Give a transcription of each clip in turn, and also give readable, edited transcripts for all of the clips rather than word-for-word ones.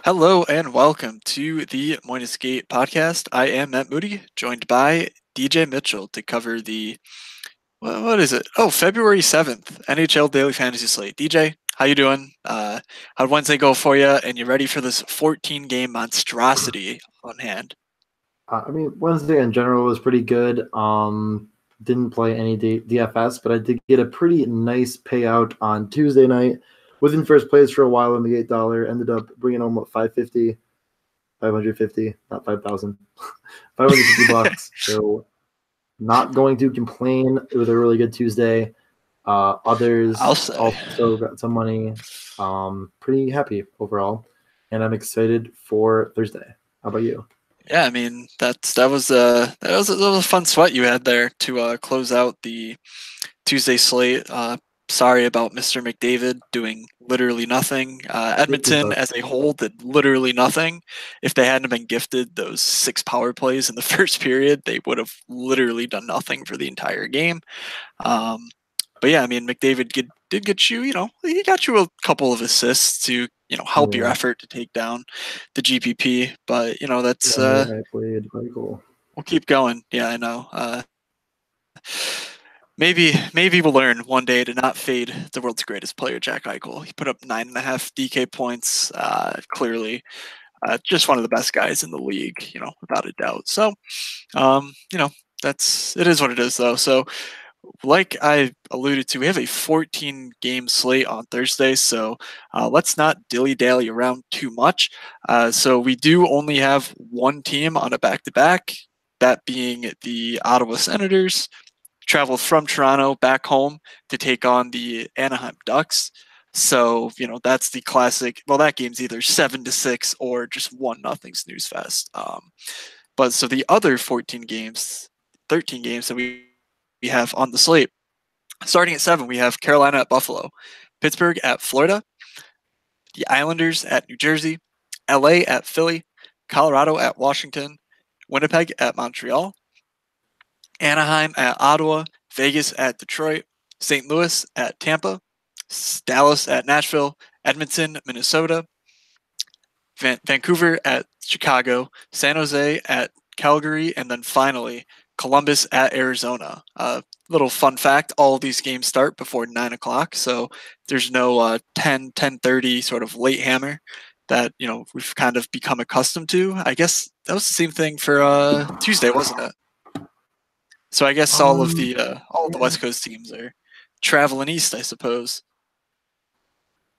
Hello and welcome to the Moinus Gate podcast. I am Matt Moody, joined by DJ Mitchell to cover the what is it? Oh, February 7th NHL Daily Fantasy Slate. DJ, how you doing? How'd Wednesday go for you? And you ready for this 14 game monstrosity on hand? Wednesday in general was pretty good. Didn't play any DFS, but I did get a pretty nice payout on Tuesday night. Was in first place for a while in the $8. Ended up bringing home what 550, not 5,000, 550 bucks. So not going to complain. It was a really good Tuesday. Others I'll say. also got some money. Pretty happy overall, and I'm excited for Thursday. How about you? Yeah, I mean that was a fun sweat you had there to close out the Tuesday slate. Sorry about Mr. McDavid doing literally nothing. Edmonton as a whole did literally nothing. If they hadn't been gifted those 6 power plays in the first period, they would have literally done nothing for the entire game. But yeah, I mean, McDavid did get you, he got you a couple of assists to, help your effort to take down the GPP. But, that's, I played quite cool. We'll keep going. Yeah, I know. Maybe we'll learn one day to not fade the world's greatest player, Jack Eichel. He put up 9.5 DK points. Clearly, just one of the best guys in the league, without a doubt. So, it is what it is, though. So, like I alluded to, we have a 14 game slate on Thursday, so let's not dilly dally around too much. So we do only have one team on a back to back, that being the Ottawa Senators. Travel from Toronto back home to take on the Anaheim Ducks. So, that's the classic. Well, that game's either 7-6 or just 1-0 snooze fest. But so the other 13 games that we have on the slate. Starting at 7, we have Carolina at Buffalo, Pittsburgh at Florida, the Islanders at New Jersey, LA at Philly, Colorado at Washington, Winnipeg at Montreal, Anaheim at Ottawa, Vegas at Detroit, St. Louis at Tampa, Dallas at Nashville, Edmonton, Minnesota, Vancouver at Chicago, San Jose at Calgary, and then finally Columbus at Arizona. Little fun fact, all of these games start before 9 o'clock, so there's no 10:30 sort of late hammer that we've kind of become accustomed to. I guess that was the same thing for Tuesday, wasn't it? So I guess all of the West Coast teams are traveling east, I suppose.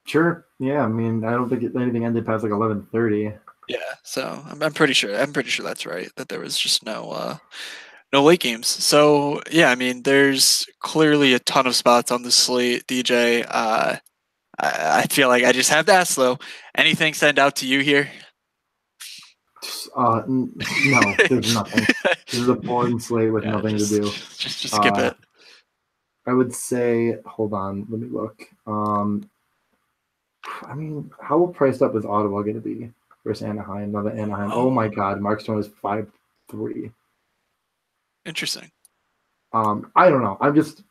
Sure. Yeah. I mean, I don't think anything ended past like 11:30. Yeah. So I'm pretty sure that's right. That there was just no late games. So yeah, I mean, there's clearly a ton of spots on the slate. DJ, I feel like I just have to ask though. Anything stand out to you here? No, there's nothing. This is a boring slate with nothing to do. Just skip it. I would say, hold on, let me look. I mean, how priced up is Ottawa going to be versus Anaheim? Another Anaheim. Oh my God, Mark Stone is 5.3. Interesting. I don't know. I'm just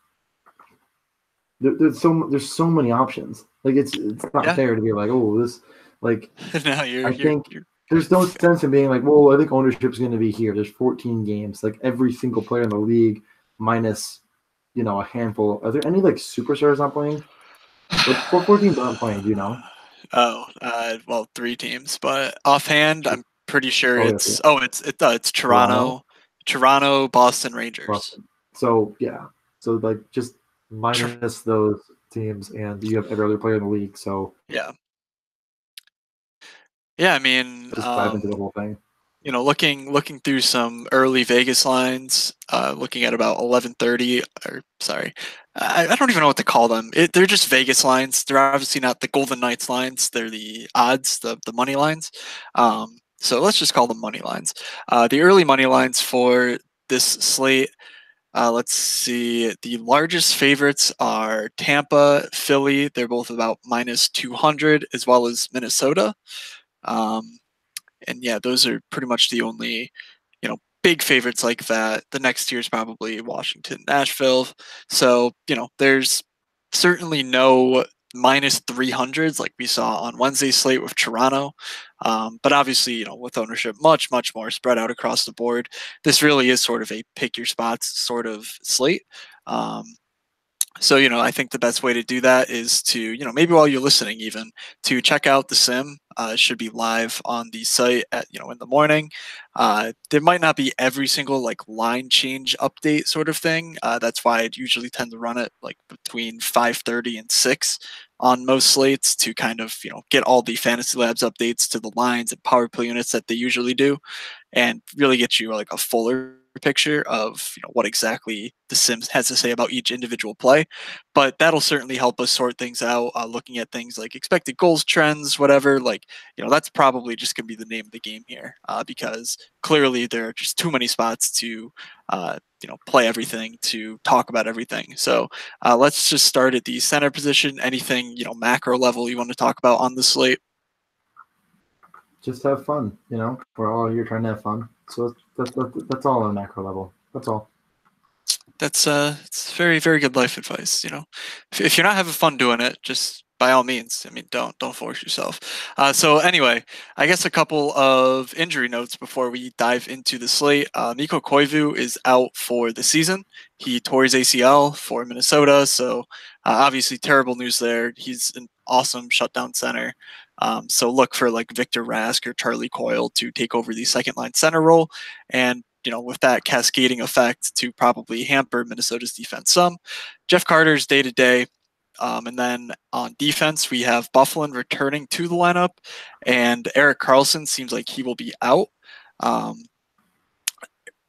there's so many options. Like it's not fair to be like, oh, this like. No, I think there's no sense in being like, well, I think ownership is going to be here. There's 14 games. Like every single player in the league, minus a handful. Are there any like superstars not playing? What 4 teams aren't playing? Do you know? Oh, well, 3 teams, but offhand, I'm pretty sure it's Toronto, Boston, Rangers. Boston. So yeah, so like just minus those teams, and you have every other player in the league. So yeah. I mean, just dive into the whole thing. Looking through some early Vegas lines, looking at about 11:30, or sorry, I don't even know what to call them. They're just Vegas lines. They're obviously not the Golden Knights lines. They're the odds, the money lines. So let's just call them money lines. The early money lines for this slate. Let's see. The largest favorites are Tampa, Philly. They're both about minus 200, as well as Minnesota. And yeah, those are pretty much the only, big favorites like that. The next tier is probably Washington, Nashville. So, there's certainly no minus 300s like we saw on Wednesday's slate with Toronto. But obviously, with ownership much, much more spread out across the board, this really is sort of a pick your spots sort of slate. So, I think the best way to do that is to, maybe while you're listening, even to check out the sim. It should be live on the site at, in the morning. There might not be every single like line change update sort of thing. That's why I'd usually tend to run it like between 5:30 and 6 on most slates to kind of, get all the Fantasy Labs updates to the lines and power play units that they usually do and really get you like a fuller picture of what exactly the Sims has to say about each individual play. But that'll certainly help us sort things out, looking at things like expected goals trends, whatever. Like, that's probably just going to be the name of the game here, because clearly there are just too many spots to play everything, to talk about everything. So let's just start at the center position. Anything macro level you want to talk about on the slate? Just have fun. We're all here trying to have fun. So that's all on a macro level. That's all. That's it's very, very good life advice. If you're not having fun doing it, just by all means, don't force yourself. So anyway, I guess a couple of injury notes before we dive into the slate. Mikko Koivu is out for the season. He tore his ACL for Minnesota, so obviously terrible news there. He's an awesome shutdown center. So look for like Victor Rask or Charlie Coyle to take over the second line center role, and with that cascading effect to probably hamper Minnesota's defense some. Jeff Carter's day to day. And then on defense, we have Byfuglien returning to the lineup, and Erik Karlsson seems like he will be out.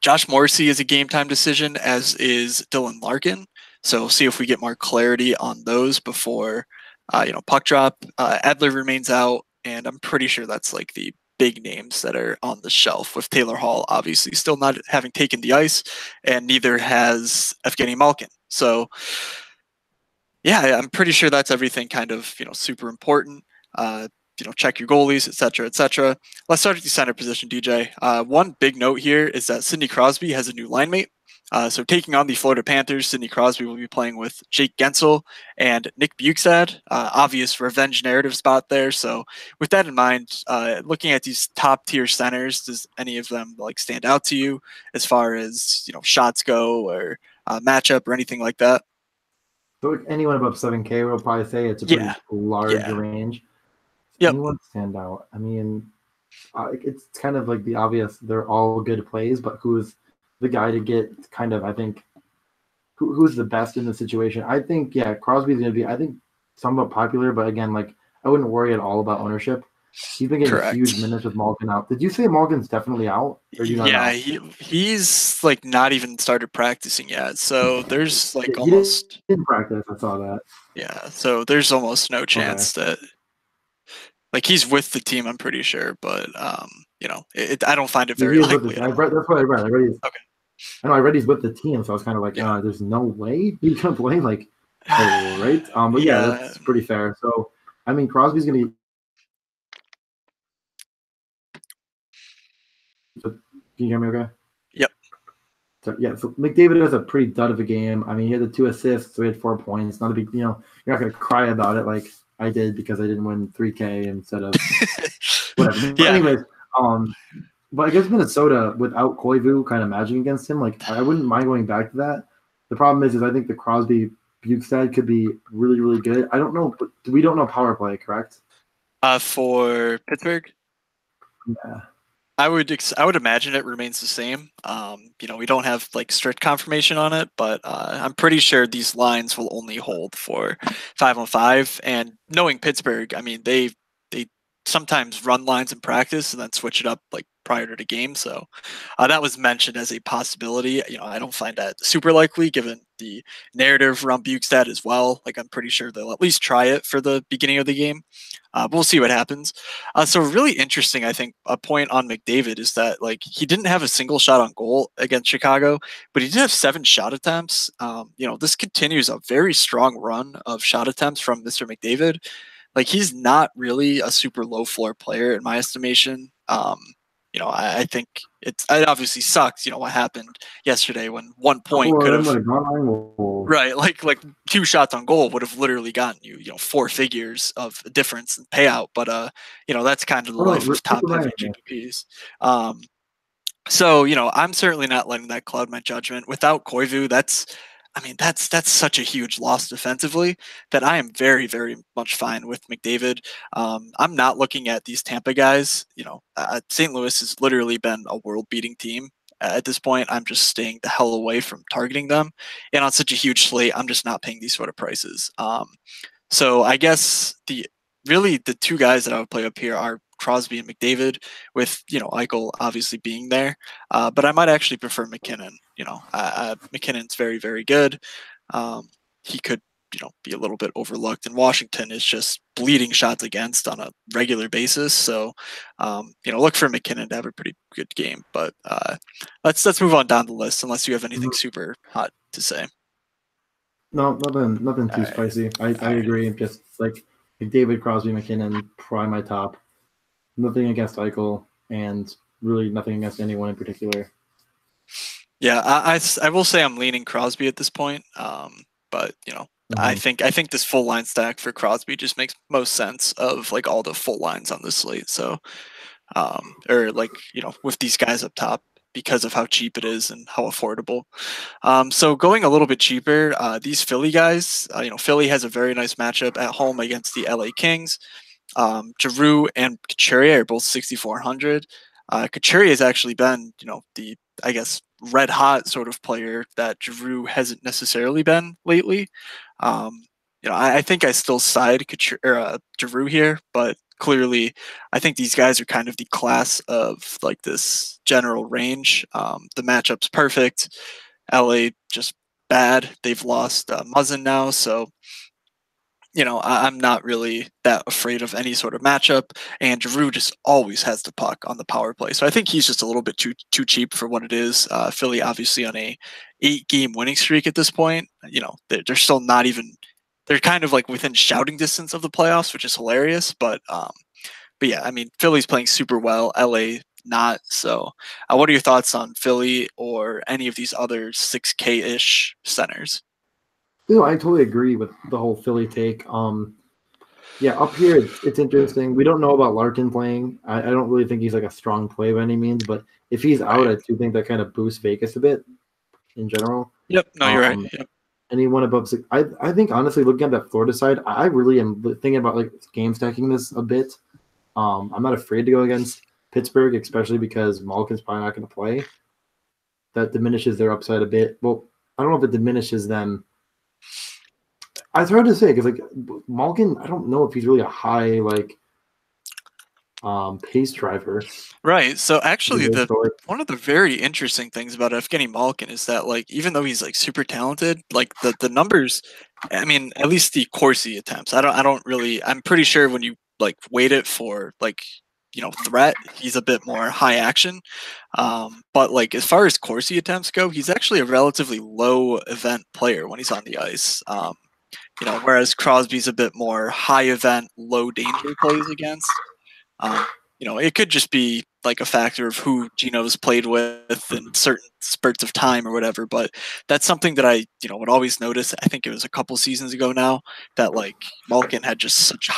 Josh Morrissey is a game time decision, as is Dylan Larkin. So see if we get more clarity on those before, puck drop. Edler remains out, and I'm pretty sure that's like the big names that are on the shelf, with Taylor Hall obviously still not having taken the ice, and neither has Evgeny Malkin. So yeah, I'm pretty sure that's everything kind of, super important. Check your goalies, et cetera, et cetera. Let's start at the center position, DJ. One big note here is that Sidney Crosby has a new line mate. So taking on the Florida Panthers, Sidney Crosby will be playing with Jake Gensel and Nick Bjugstad. Obvious revenge narrative spot there. So with that in mind, looking at these top tier centers, does any of them like stand out to you as far as shots go or matchup or anything like that? So like anyone above 7K will probably say it's a pretty large range. Yep. Anyone stand out? It's kind of like the obvious. They're all good plays, but who's the guy to get kind of, I think, who's the best in the situation? I think, Crosby's going to be, I think, somewhat popular, but again, like, I wouldn't worry at all about ownership. He's been getting huge minutes with Malkin out. Did you say Malkin's definitely out? Or do you not know? He's like not even started practicing yet. So there's like almost he didn't practice. I saw that. Yeah, so there's almost no chance that like he's with the team. I'm pretty sure, but I don't find it very likely. That's what I read. I read he's with the team, so I was kind of like, there's no way he's gonna play. Like, right? But that's pretty fair. So, Crosby's gonna. Can you hear me okay? Yep. So McDavid has a pretty dud of a game. He had the 2 assists, so he had 4 points. Not a big, you're not going to cry about it like I did because I didn't win 3K instead of whatever. But anyways, but I guess Minnesota without Koivu kind of matching against him, like I wouldn't mind going back to that. The problem is I think the Crosby Bjugstad could be really, really good. I don't know, but we don't know power play, correct? For Pittsburgh? Yeah. I would imagine it remains the same. We don't have like strict confirmation on it, but I'm pretty sure these lines will only hold for 5-on-5. And knowing Pittsburgh, they sometimes run lines in practice and then switch it up like prior to the game. So that was mentioned as a possibility. I don't find that super likely given the narrative around Bjugstad as well. Like I'm pretty sure they'll at least try it for the beginning of the game. But we'll see what happens. So really interesting, I think, a point on McDavid is that like he didn't have a single shot on goal against Chicago, but he did have 7 shot attempts. This continues a very strong run of shot attempts from Mr. McDavid. Like he's not really a super low floor player in my estimation. I think it obviously sucks. What happened yesterday when 1 point Couple of could them have would have gone on goal. right, like 2 shots on goal would have literally gotten you, 4 figures of difference in payout. But that's kind of the Oh, no, life of top heavy Ryan, yeah. GPPs. Um, so, I'm certainly not letting that cloud my judgment. Without Koivu, that's such a huge loss defensively that I am very, very much fine with McDavid. I'm not looking at these Tampa guys. St. Louis has literally been a world-beating team. At this point, I'm just staying the hell away from targeting them. And on such a huge slate, I'm just not paying these sort of prices. So I guess the 2 guys that I would play up here are Crosby and McDavid, with Eichel obviously being there. But I might actually prefer McKinnon. McKinnon's very, very good. He could be a little bit overlooked, and Washington is just bleeding shots against on a regular basis. So look for McKinnon to have a pretty good game. But let's move on down the list, unless you have anything super hot to say. No, nothing too All right. spicy. I All right. agree. Just like David, Crosby, McKinnon, probably my top. Nothing against Eichel, and really nothing against anyone in particular. Yeah, I will say I'm leaning Crosby at this point. But I think this full line stack for Crosby just makes most sense of like all the full lines on this slate. So, or like with these guys up top because of how cheap it is and how affordable. So going a little bit cheaper, these Philly guys, Philly has a very nice matchup at home against the LA Kings. Giroux and Couturier are both 6,400. Couturier has actually been, the I guess red hot sort of player that Giroux hasn't necessarily been lately. I think I still side Giroux here, but clearly, I think these guys are kind of the class of like this general range. The matchup's perfect. LA just bad. They've lost Muzzin now, so I'm not really that afraid of any sort of matchup. And Giroux just always has the puck on the power play, so I think he's just a little bit too cheap for what it is. Philly obviously on a 8-game winning streak at this point. They're still not even. They're kind of like within shouting distance of the playoffs, which is hilarious. But yeah, I mean Philly's playing super well. LA not. So, what are your thoughts on Philly or any of these other 6K ish centers? I totally agree with the whole Philly take. Yeah, up here it's interesting. We don't know about Larkin playing. I don't really think he's like a strong play by any means, but if he's out, I do think that kind of boosts Vegas a bit in general. Yep. No, you're right. Yep. Anyone above 6, I think honestly, looking at that Florida side, I really am thinking about like game stacking this a bit. I'm not afraid to go against Pittsburgh, especially because Malkin's probably not going to play. That diminishes their upside a bit. Well, I don't know if it diminishes them. It's hard to say because like Malkin, I don't know if he's really a high pace driver. Right. So actually, one of the very interesting things about Evgeny Malkin is that like even though he's like super talented, like the numbers, I mean, at least the Corsi attempts, I'm pretty sure when you like weight it for like threat, he's a bit more high action. But like as far as Corsi attempts go, he's actually a relatively low event player when he's on the ice. Whereas Crosby's a bit more high event, low danger plays against. It could just be like a factor of who Gino's played with in certain spurts of time or whatever. But that's something that I, would always notice. I think it was a couple seasons ago now that like Malkin had just such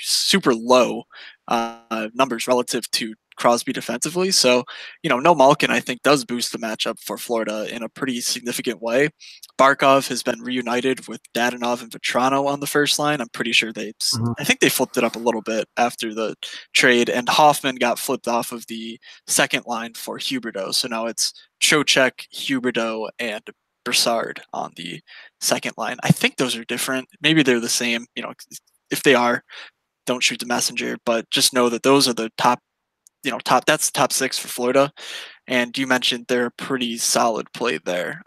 super low numbers relative to Crosby defensively. So, no Malkin, I think, does boost the matchup for Florida in a pretty significant way. Barkov has been reunited with Dadonov and Vetrano on the first line. I'm pretty sure I think they flipped it up a little bit after the trade, and Hoffman got flipped off of the second line for Huberdeau. So now it's Trocheck, Huberdeau, and Brassard on the second line. I think those are different. Maybe they're the same. If they are, don't shoot the messenger. But just know that those are the top. That's the top 6 for Florida. And you mentioned they're a pretty solid play there.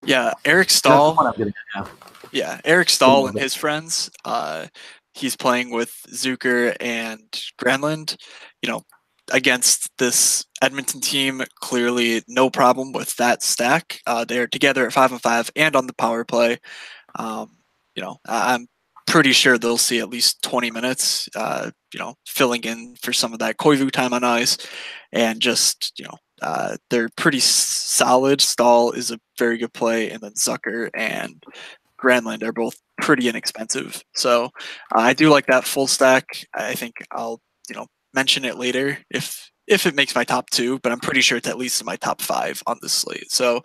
Yeah, Eric Stahl. Yeah, Eric Stahl and his friends. He's playing with Zucker and Granlund. Against this Edmonton team, clearly no problem with that stack. They're together at 5-5 and on the power play. I'm pretty sure they'll see at least 20 minutes, filling in for some of that Koivu time on ice, and just they're pretty solid. Stahl is a very good play, and then Zucker and Granlund are both pretty inexpensive. So I do like that full stack. I think I'll mention it later if it makes my top 2, but I'm pretty sure it's at least in my top 5 on this slate. So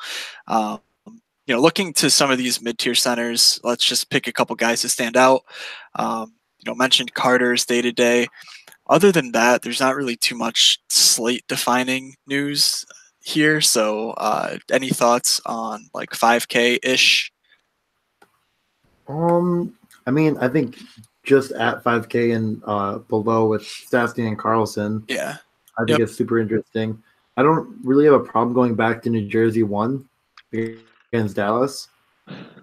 looking to some of these mid-tier centers, let's just pick a couple guys to stand out. Mentioned Carter's day-to-day. Other than that, there's not really too much slate-defining news here. So any thoughts on like 5K-ish? I mean, I think just at 5K and below with Stastny and Carlson. Yeah. I think it's super interesting. I don't really have a problem going back to New Jersey 1 against Dallas.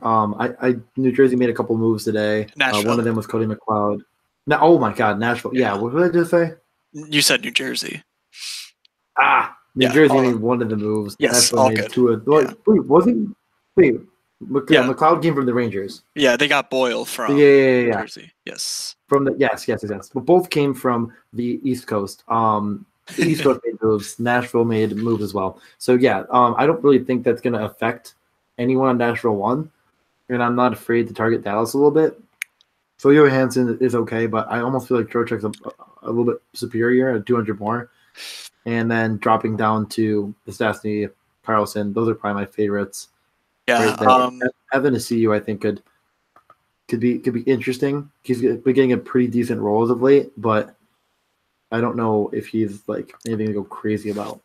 New Jersey made a couple moves today. One of them was Cody McLeod. No, oh my God, Nashville. Yeah, what did I just say? You said New Jersey. New Jersey made one of the moves. Yes, Nashville all made good. Two of, McLeod came from the Rangers. Yeah, they got Boyle from New Jersey. Yes. Yes. But both came from the East Coast. The East Coast made moves. Nashville made moves as well. So yeah, I don't really think that's going to affect anyone on Nashville 1, and I'm not afraid to target Dallas a little bit. So Johansson is okay, but I almost feel like Trocheck's a little bit superior at 200 more, and then dropping down to the Stastny, Carlson. Those are probably my favorites. Yeah, right Evan Asiu, I think could be interesting. He's been getting a pretty decent role as of late, but I don't know if he's like anything to go crazy about.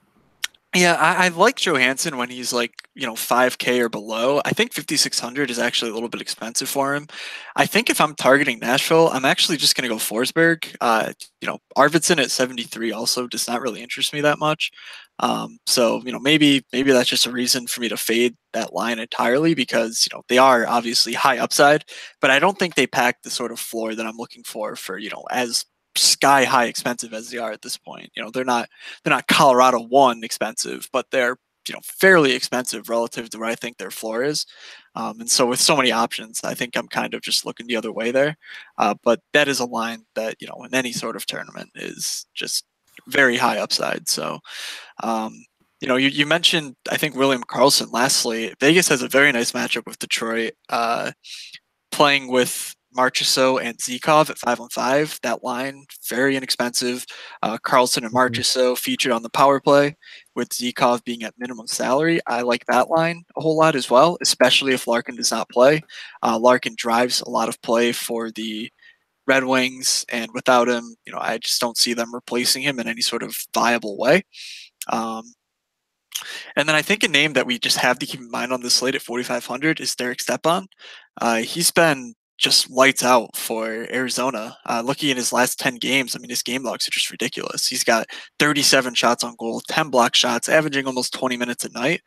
Yeah, I like Johansson when he's like 5K or below. I think 5,600 is actually a little bit expensive for him. I think if I'm targeting Nashville, I'm actually just going to go Forsberg. Arvidsson at 73 also does not really interest me that much. So maybe that's just a reason for me to fade that line entirely, because they are obviously high upside, but I don't think they pack the sort of floor that I'm looking for as sky high expensive as they are at this point. They're not Colorado 1 expensive, but they're fairly expensive relative to what I think their floor is. And so with so many options, I think I'm kind of just looking the other way there. But that is a line that in any sort of tournament is just very high upside. So you mentioned, I think, William Karlsson lastly. Vegas has a very nice matchup with Detroit, playing with Marchessault and Zykov at 5-on-5. That line, very inexpensive. Karlsson and Marchessault featured on the power play, with Zykov being at minimum salary. I like that line a whole lot as well, especially if Larkin does not play. Larkin drives a lot of play for the Red Wings, and without him, I just don't see them replacing him in any sort of viable way. And then I think a name that we just have to keep in mind on this slate at 4,500 is Derek Stepan. He's been just lights out for Arizona. Looking at his last 10 games, I mean, his game logs are just ridiculous. He's got 37 shots on goal, 10 block shots, averaging almost 20 minutes a night.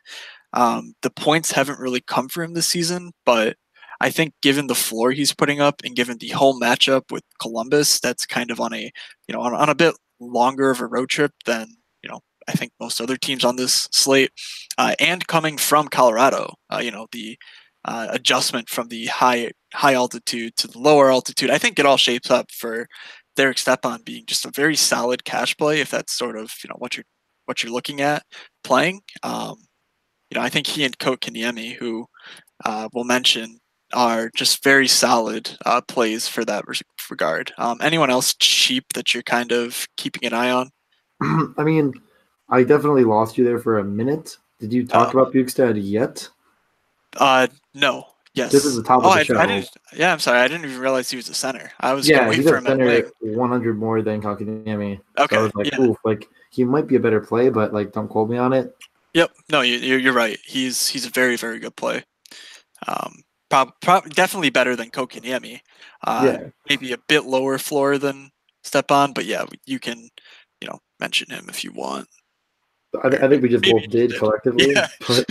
The points haven't really come for him this season, but I think given the floor he's putting up and given the home matchup with Columbus, that's kind of on a on a bit longer of a road trip than I think most other teams on this slate, and coming from Colorado, the adjustment from the high altitude to the lower altitude, I think it all shapes up for Derek Stepan being just a very solid cash play if that's sort of what you're looking at playing. I think he and Kotkaniemi, who we'll mention, are just very solid plays for that regard. Anyone else cheap that you're kind of keeping an eye on? I mean, I definitely lost you there for a minute. Did you talk about Bjugstad yet? No. Yes. This is the top of the show. I'm sorry. I didn't even realize he was a center. I was he's for a him center 100 more than Kotkaniemi. Okay. So I was like, oof, like he might be a better play, but like don't quote me on it. Yep. No, you're right. He's a very, very good play. Definitely better than Kotkaniemi. Maybe a bit lower floor than Stepan, but yeah, you can mention him if you want. I think we just both did collectively. Yeah. But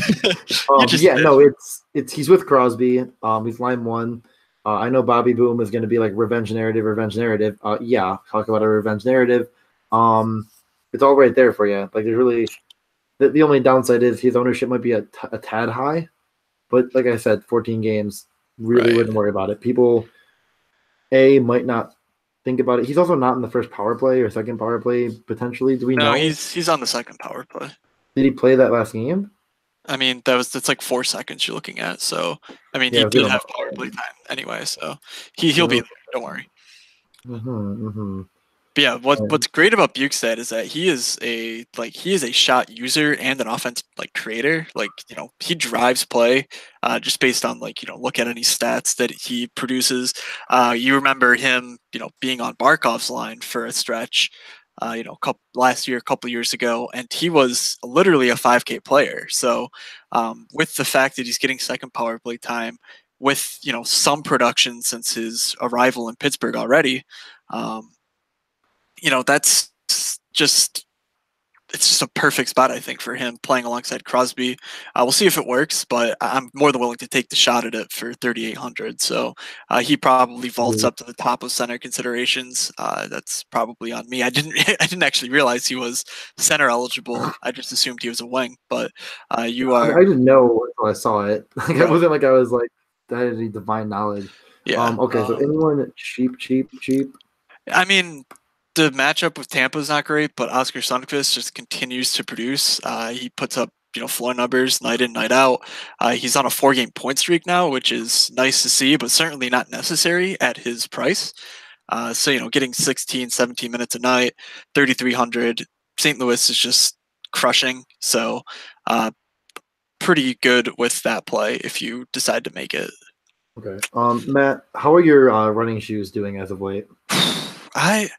he's with Crosby. He's line 1. I know Bobby Boom is going to be like revenge narrative. Talk about a revenge narrative. It's all right there for you. Like there's really the only downside is his ownership might be a tad high, but like I said, 14 games, really wouldn't worry about it. People A might not think about it. He's also not in the first power play or second power play potentially. Do we No, know? he's on the second power play. Did he play that last game? I mean, that's like 4 seconds you're looking at. So, I mean, he Yeah, we did don't have know. power play time anyway. So, he'll be there. Don't worry. Mm-hmm, mm-hmm. But yeah, what's great about Bukestad is that he is a shot user and an offense like creator. Like, he drives play, just based on like, look at any stats that he produces. You remember him, being on Barkov's line for a stretch, last year, a couple years ago, and he was literally a 5K player. So, with the fact that he's getting second power play time, with some production since his arrival in Pittsburgh already. Um, that's just it's just a perfect spot, I think, for him playing alongside Crosby. We'll see if it works, but I'm more than willing to take the shot at it for 3,800. So he probably vaults up to the top of center considerations. That's probably on me. I didn't I didn't actually realize he was center eligible. I just assumed he was a wing. But you I, mean, are I didn't know until I saw it. Like I right. wasn't like I was like that had any divine knowledge. Yeah. Okay, so anyone cheap. I mean, the matchup with Tampa is not great, but Oscar Sundqvist just continues to produce. He puts up floor numbers night in, night out. He's on a 4-game point streak now, which is nice to see, but certainly not necessary at his price. So getting 16, 17 minutes a night, 3,300. St. Louis is just crushing. So pretty good with that play if you decide to make it. Okay. Matt, how are your running shoes doing as of late? I,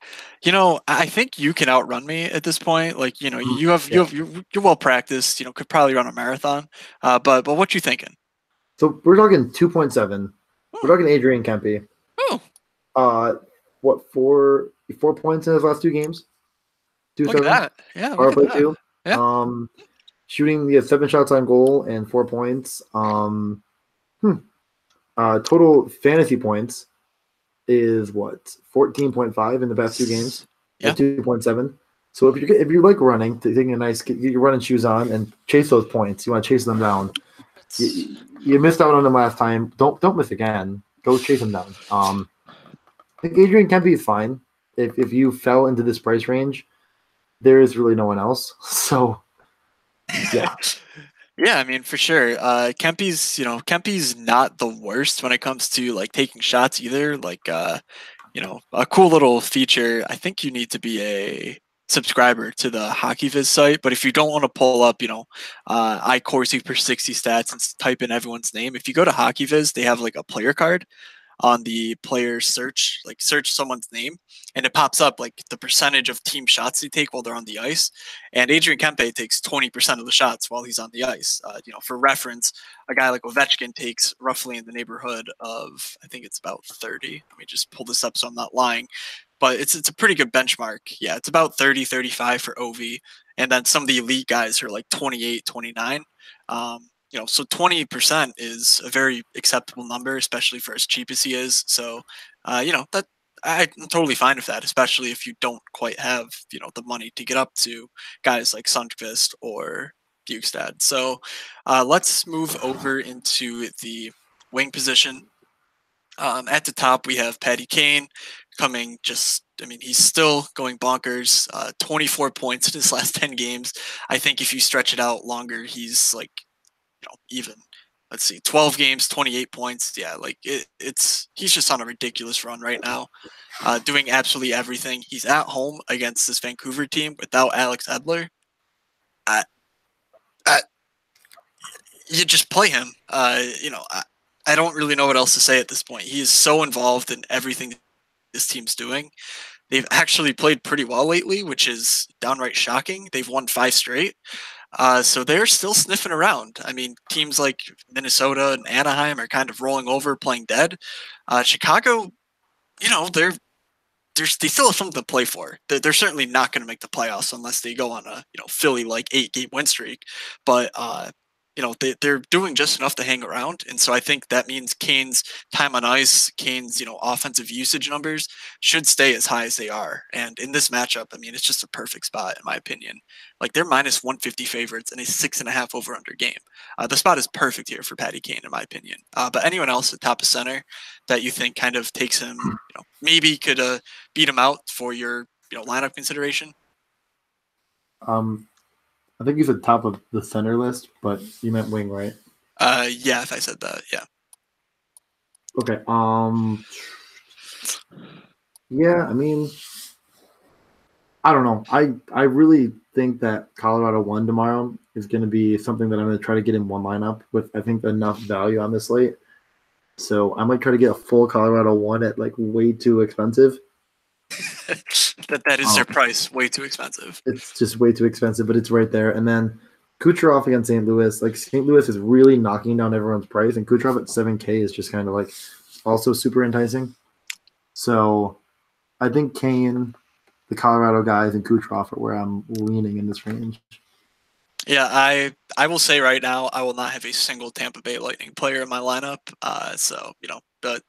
I think you can outrun me at this point. Like, Yeah. you're well practiced. Could probably run a marathon. But what you thinking? So we're talking 2.7. We're Oh, talking Adrian Kempe. oh, Uh, what four points in his last two games? Two look at seven. that. Yeah, look Power at play that. two. Yeah. Shooting 7 shots on goal and 4 points. Total fantasy points is what 14.5 in the past two games Yeah. at 2.7. So if you like running, taking a nice get your running shoes on and chase those points, you want to chase them down. You missed out on them last time. Don't miss again. Go chase them down. I think Adrian Kempe is fine. If you fell into this price range, there is really no one else. So yeah. Yeah, I mean, for sure. Kempe's not the worst when it comes to like taking shots either. Like, a cool little feature. I think you need to be a subscriber to the HockeyViz site, but if you don't want to pull up, iCourse per 60 stats and type in everyone's name, if you go to HockeyViz, they have like a player card on the player search, like search someone's name, and it pops up like the percentage of team shots they take while they're on the ice. And Adrian Kempe takes 20% of the shots while he's on the ice. For reference, a guy like Ovechkin takes roughly in the neighborhood of, I think it's about 30. Let me just pull this up so I'm not lying. But it's a pretty good benchmark. Yeah, it's about 30, 35 for OV. And then some of the elite guys are like 28, 29. So 20% is a very acceptable number, especially for as cheap as he is. So, that I'm totally fine with that, especially if you don't quite have, the money to get up to guys like Sundqvist or Bukestad. So, let's move over into the wing position. At the top, we have Patty Kane coming he's still going bonkers. 24 points in his last 10 games. I think if you stretch it out longer, he's like, even let's see, 12 games, 28 points. Yeah, like he's just on a ridiculous run right now, doing absolutely everything. He's at home against this Vancouver team without Alex Edler. I, I, you just play him. I don't really know what else to say at this point. He is so involved in everything this team's doing. They've actually played pretty well lately, which is downright shocking. They've won 5 straight. So they're still sniffing around. I mean, teams like Minnesota and Anaheim are kind of rolling over, playing dead. Chicago, they still have something to play for. They're certainly not going to make the playoffs unless they go on a Philly like 8-game win streak. But they're doing just enough to hang around, and so I think that means Kane's time on ice, Kane's offensive usage numbers should stay as high as they are. And in this matchup, I mean, it's just a perfect spot in my opinion. Like they're minus 150 favorites in a 6.5 over under game. The spot is perfect here for Patty Kane in my opinion. But anyone else at top of center that you think kind of takes him, maybe could beat him out for your lineup consideration? Um, I think he's at top of the center list, but you meant wing, right? Yeah, if I said that, yeah. Okay. Yeah, I mean, I don't know. I really think that Colorado won tomorrow is going to be something that I'm going to try to get in one lineup with. I think enough value on this slate, so I might try to get a full Colorado one at like way too expensive. that is their price, way too expensive. It's just way too expensive, but it's right there. And then Kucherov against St. Louis. Like St. Louis is really knocking down everyone's price, and Kucherov at 7K is just kind of like also super enticing. So I think Kane, the Colorado guys, and Kucherov are where I'm leaning in this range. Yeah, I will say right now, I will not have a single Tampa Bay Lightning player in my lineup. So but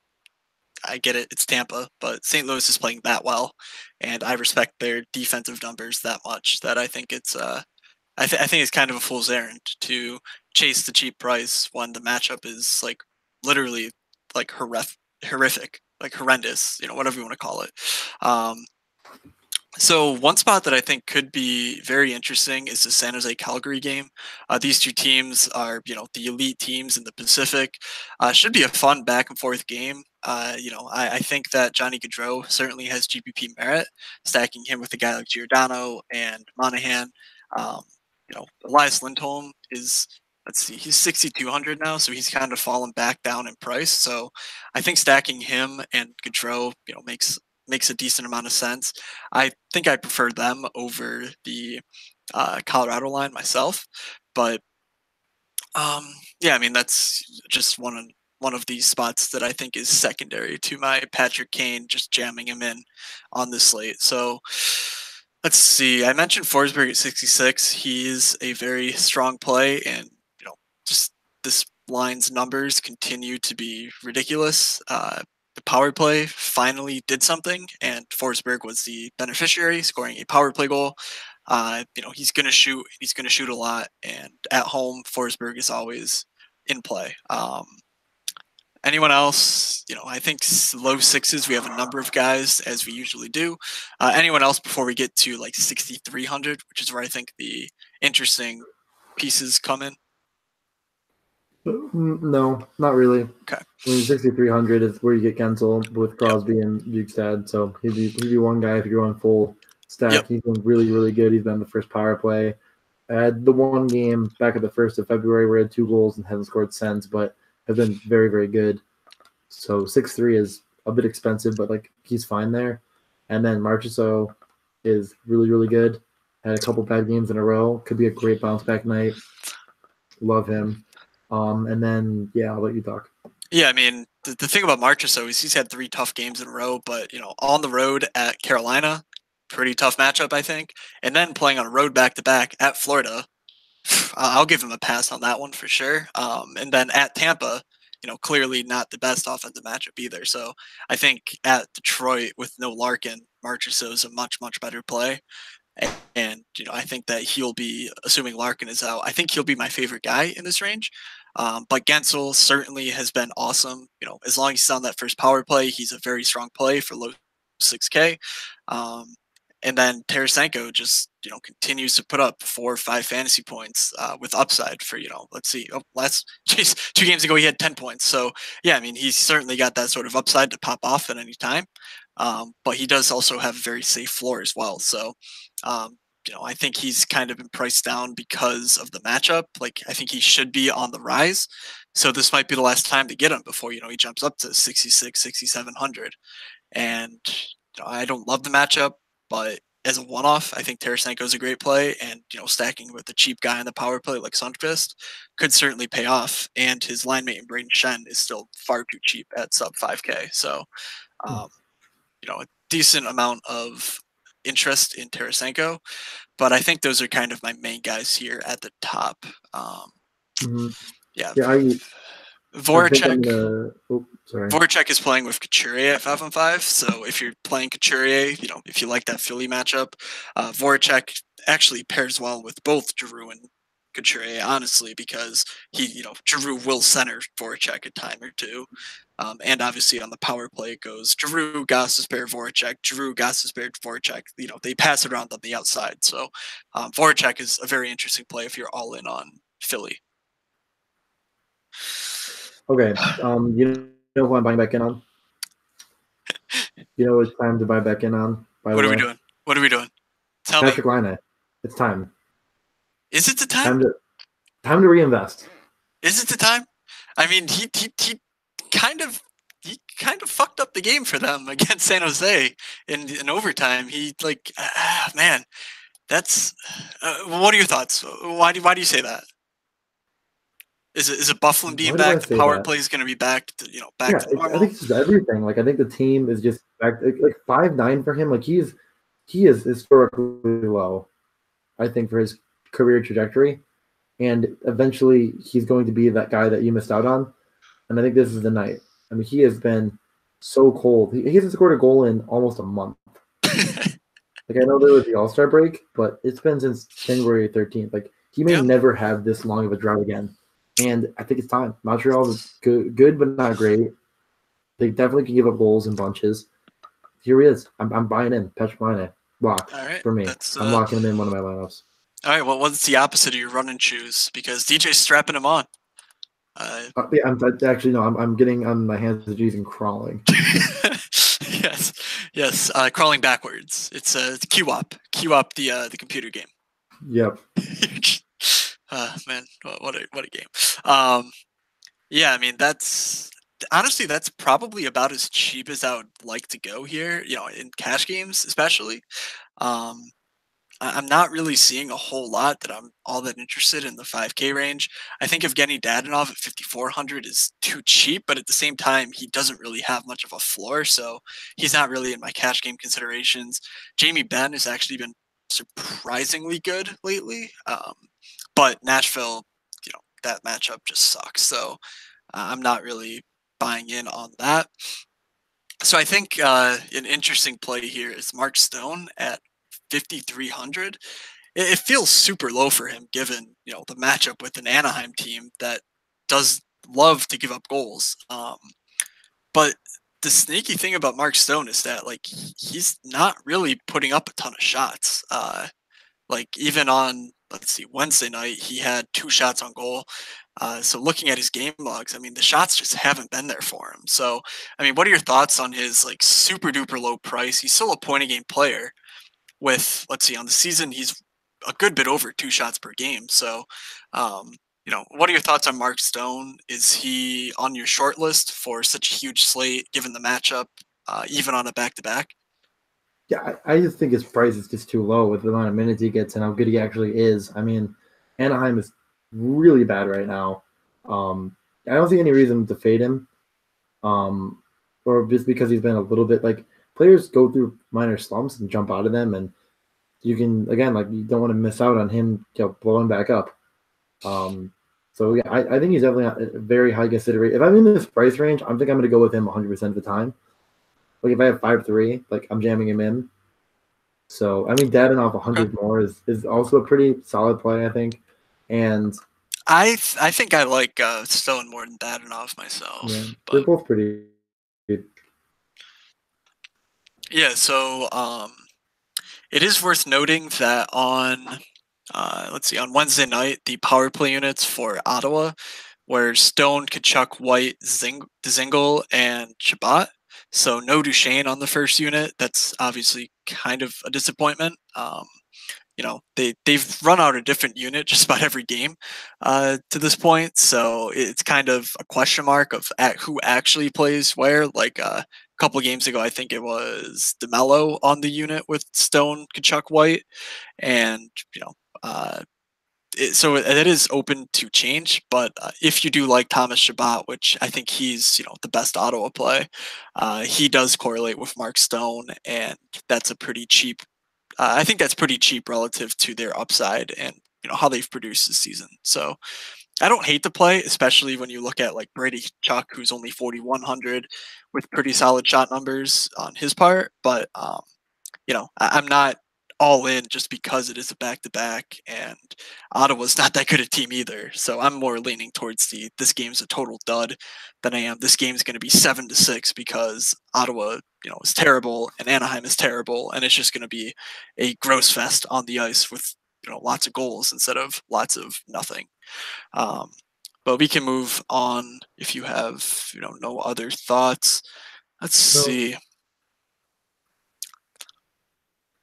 I get it, it's Tampa, but St. Louis is playing that well, and I respect their defensive numbers that much that I think it's I think it's kind of a fool's errand to chase the cheap price when the matchup is like literally like horrific, like horrendous, whatever you want to call it. Um, so one spot that I think could be very interesting is the San Jose Calgary game. These two teams are, the elite teams in the Pacific. Should be a fun back and forth game. I think that Johnny Gaudreau certainly has GPP merit, stacking him with a guy like Giordano and Monahan. Elias Lindholm is, let's see, he's 6,200 now, so he's kind of fallen back down in price. So I think stacking him and Gaudreau, makes a decent amount of sense. I think I prefer them over the Colorado line myself, but yeah, I mean that's just one of these spots that I think is secondary to my Patrick Kane, just jamming him in on this slate. So let's see. I mentioned Forsberg at 66. He's a very strong play, and just this line's numbers continue to be ridiculous. The power play finally did something, and Forsberg was the beneficiary, scoring a power play goal. He's gonna shoot. He's gonna shoot a lot, and at home, Forsberg is always in play. Anyone else? I think low sixes. We have a number of guys, as we usually do. Anyone else before we get to like 6,300, which is where I think the interesting pieces come in? No, not really. Okay. I mean, 6,300 is where you get Gensel with Crosby and Bukestad. So he'd be one guy if you're going full stack. Yep. He's been really, really good. He's been the first power play. I had the one game back at the 1st of February where he had 2 goals and hasn't scored since, but have been very, very good. So 6-3 is a bit expensive, but like he's fine there. And then Marchessault is really, really good. Had a couple bad games in a row. Could be a great bounce back night. Love him. And then I'll let you talk. Yeah, I mean the thing about Marchessault is he's had 3 tough games in a row, but on the road at Carolina, pretty tough matchup I think, and then playing on a road back to back at Florida, I'll give him a pass on that one for sure. And then at Tampa, clearly not the best offensive matchup either. So I think at Detroit with no Larkin, Marchessault is a much, much better play. And I think that he'll be, assuming Larkin is out, I think he'll be my favorite guy in this range. But Gensel certainly has been awesome. As long as he's on that first power play, he's a very strong play for low 6K. And then Tarasenko just continues to put up 4 or 5 fantasy points with upside for let's see, last 2 games ago he had 10 points. So yeah, I mean he's certainly got that sort of upside to pop off at any time. But he does also have a very safe floor as well. So I think he's kind of been priced down because of the matchup. Like I think he should be on the rise. So this might be the last time to get him before he jumps up to 66, 6,700. And I don't love the matchup, but as a one-off, I think Tarasenko is a great play, and stacking with a cheap guy on the power play like Sundqvist could certainly pay off. And his line mate in Braden Shen is still far too cheap at sub 5K. So, a decent amount of interest in Tarasenko, but I think those are kind of my main guys here at the top. Hmm. Yeah, Yeah, I think I'm Voracek. gonna. Oh, sorry. Voracek is playing with Couturier at 5-on-5. So if you're playing Couturier, if you like that Philly matchup, Voracek actually pairs well with both Giroux and Couturier, honestly, because Giroux will center Voracek a time or two. And obviously on the power play, it goes Giroux, Gostisbehere, Voracek, Giroux, Gostisbehere, Voracek. They pass it around on the outside. So Voracek is a very interesting play if you're all in on Philly. Okay. You know who I'm buying back in on? You know it's time to buy back in on. By the What are we way, doing? What are we doing? Tell me. Patrick Laine. It's time. Is it the time? Time to reinvest. Is it the time? I mean, he kind of he kind of fucked up the game for them against San Jose in overtime. He man, that's what are your thoughts? Why do you say that? Is it Bufflin being Why do I back? The say power that? play is going to be back to back Yeah, to I normal. think it's just everything. Like I think the team is just back like 5'9" for him. Like he is historically low. I think for his career trajectory, and eventually he's going to be that guy that you missed out on. And I think this is the night. I mean, he has been so cold. He hasn't scored a goal in almost a month. Like I know there was the All Star break, but it's been since January 13th. Like he may Yeah. never have this long of a drought again. And I think it's time. Montreal is good but not great. They definitely can give up goals in bunches. Here he is. I'm buying in. Patrick Laine. Lock All right, for me. that's I'm locking him in one of my lineups. all right. Well, what's the opposite of your run and choose? Because DJ's strapping him on. Yeah, actually no. I'm getting on my hands and knees and crawling. Yes, yes. Crawling backwards. It's Q up. Q up the computer game. Yep. Man, what a game. Yeah, I mean that's honestly that's probably about as cheap as I would like to go here. In cash games especially. Um, I'm not really seeing a whole lot that I'm all that interested in the 5K range. I think Evgeny Dadonov at 5,400 is too cheap, but at the same time, he doesn't really have much of a floor, so he's not really in my cash game considerations. Jamie Benn has actually been surprisingly good lately, but Nashville, that matchup just sucks. So I'm not really buying in on that. So I think an interesting play here is Mark Stone at 5,300. It feels super low for him given the matchup with an Anaheim team that does love to give up goals. But the sneaky thing about Mark Stone is that he's not really putting up a ton of shots. Like even on let's see Wednesday night he had 2 shots on goal. So looking at his game logs, I mean the shots just haven't been there for him. So I mean, what are your thoughts on his super duper low price? He's still a point a game player with let's see on the season he's a good bit over 2 shots per game. So what are your thoughts on Mark Stone? Is he on your short list for such a huge slate given the matchup, even on a back to back? Yeah, I just think his price is just too low with the amount of minutes he gets and how good he actually is. I mean, Anaheim is really bad right now. I don't see any reason to fade him, or just because he's been a little bit like players go through minor slumps and jump out of them, and you can again like you don't want to miss out on him blowing back up. So yeah, I think he's definitely a very high consideration. If I'm in this price range, I'm going to go with him 100% of the time. Like if I have 5-3, like I'm jamming him in. So I mean, Dadonov Okay. 100 more is also a pretty solid play, I think. And I think I like Stone more than Dadonov yeah, myself, they're but both pretty good. yeah. So it is worth noting that on let's see on Wednesday night the power play units for Ottawa where Stone, Kachuk, White, Dzingel, and Shabbat. So no Duchesne on the first unit. That's obviously kind of a disappointment. They've run out a different unit just about every game to this point, so it's kind of a question mark of who actually plays where. Like a couple games ago, I think it was Demelo on the unit with Stone, Kachuk, White, and uh, so it is open to change. But if you do like Thomas Shabbat, which I think he's the best Ottawa play, he does correlate with Mark Stone, and that's a pretty cheap I think that's pretty cheap relative to their upside and how they've produced this season. So I don't hate the play, especially when you look at like Brady Chuck, who's only 4,100 with pretty solid shot numbers on his part. But I'm not all in just because it is a back to back, and Ottawa's not that good a team either. So I'm more leaning towards the this game's a total dud than I am this game's going to be 7-6 because Ottawa, is terrible and Anaheim is terrible, and it's just going to be a gross fest on the ice with lots of goals instead of lots of nothing. Um, but we can move on if you have no other thoughts. Let's No. see.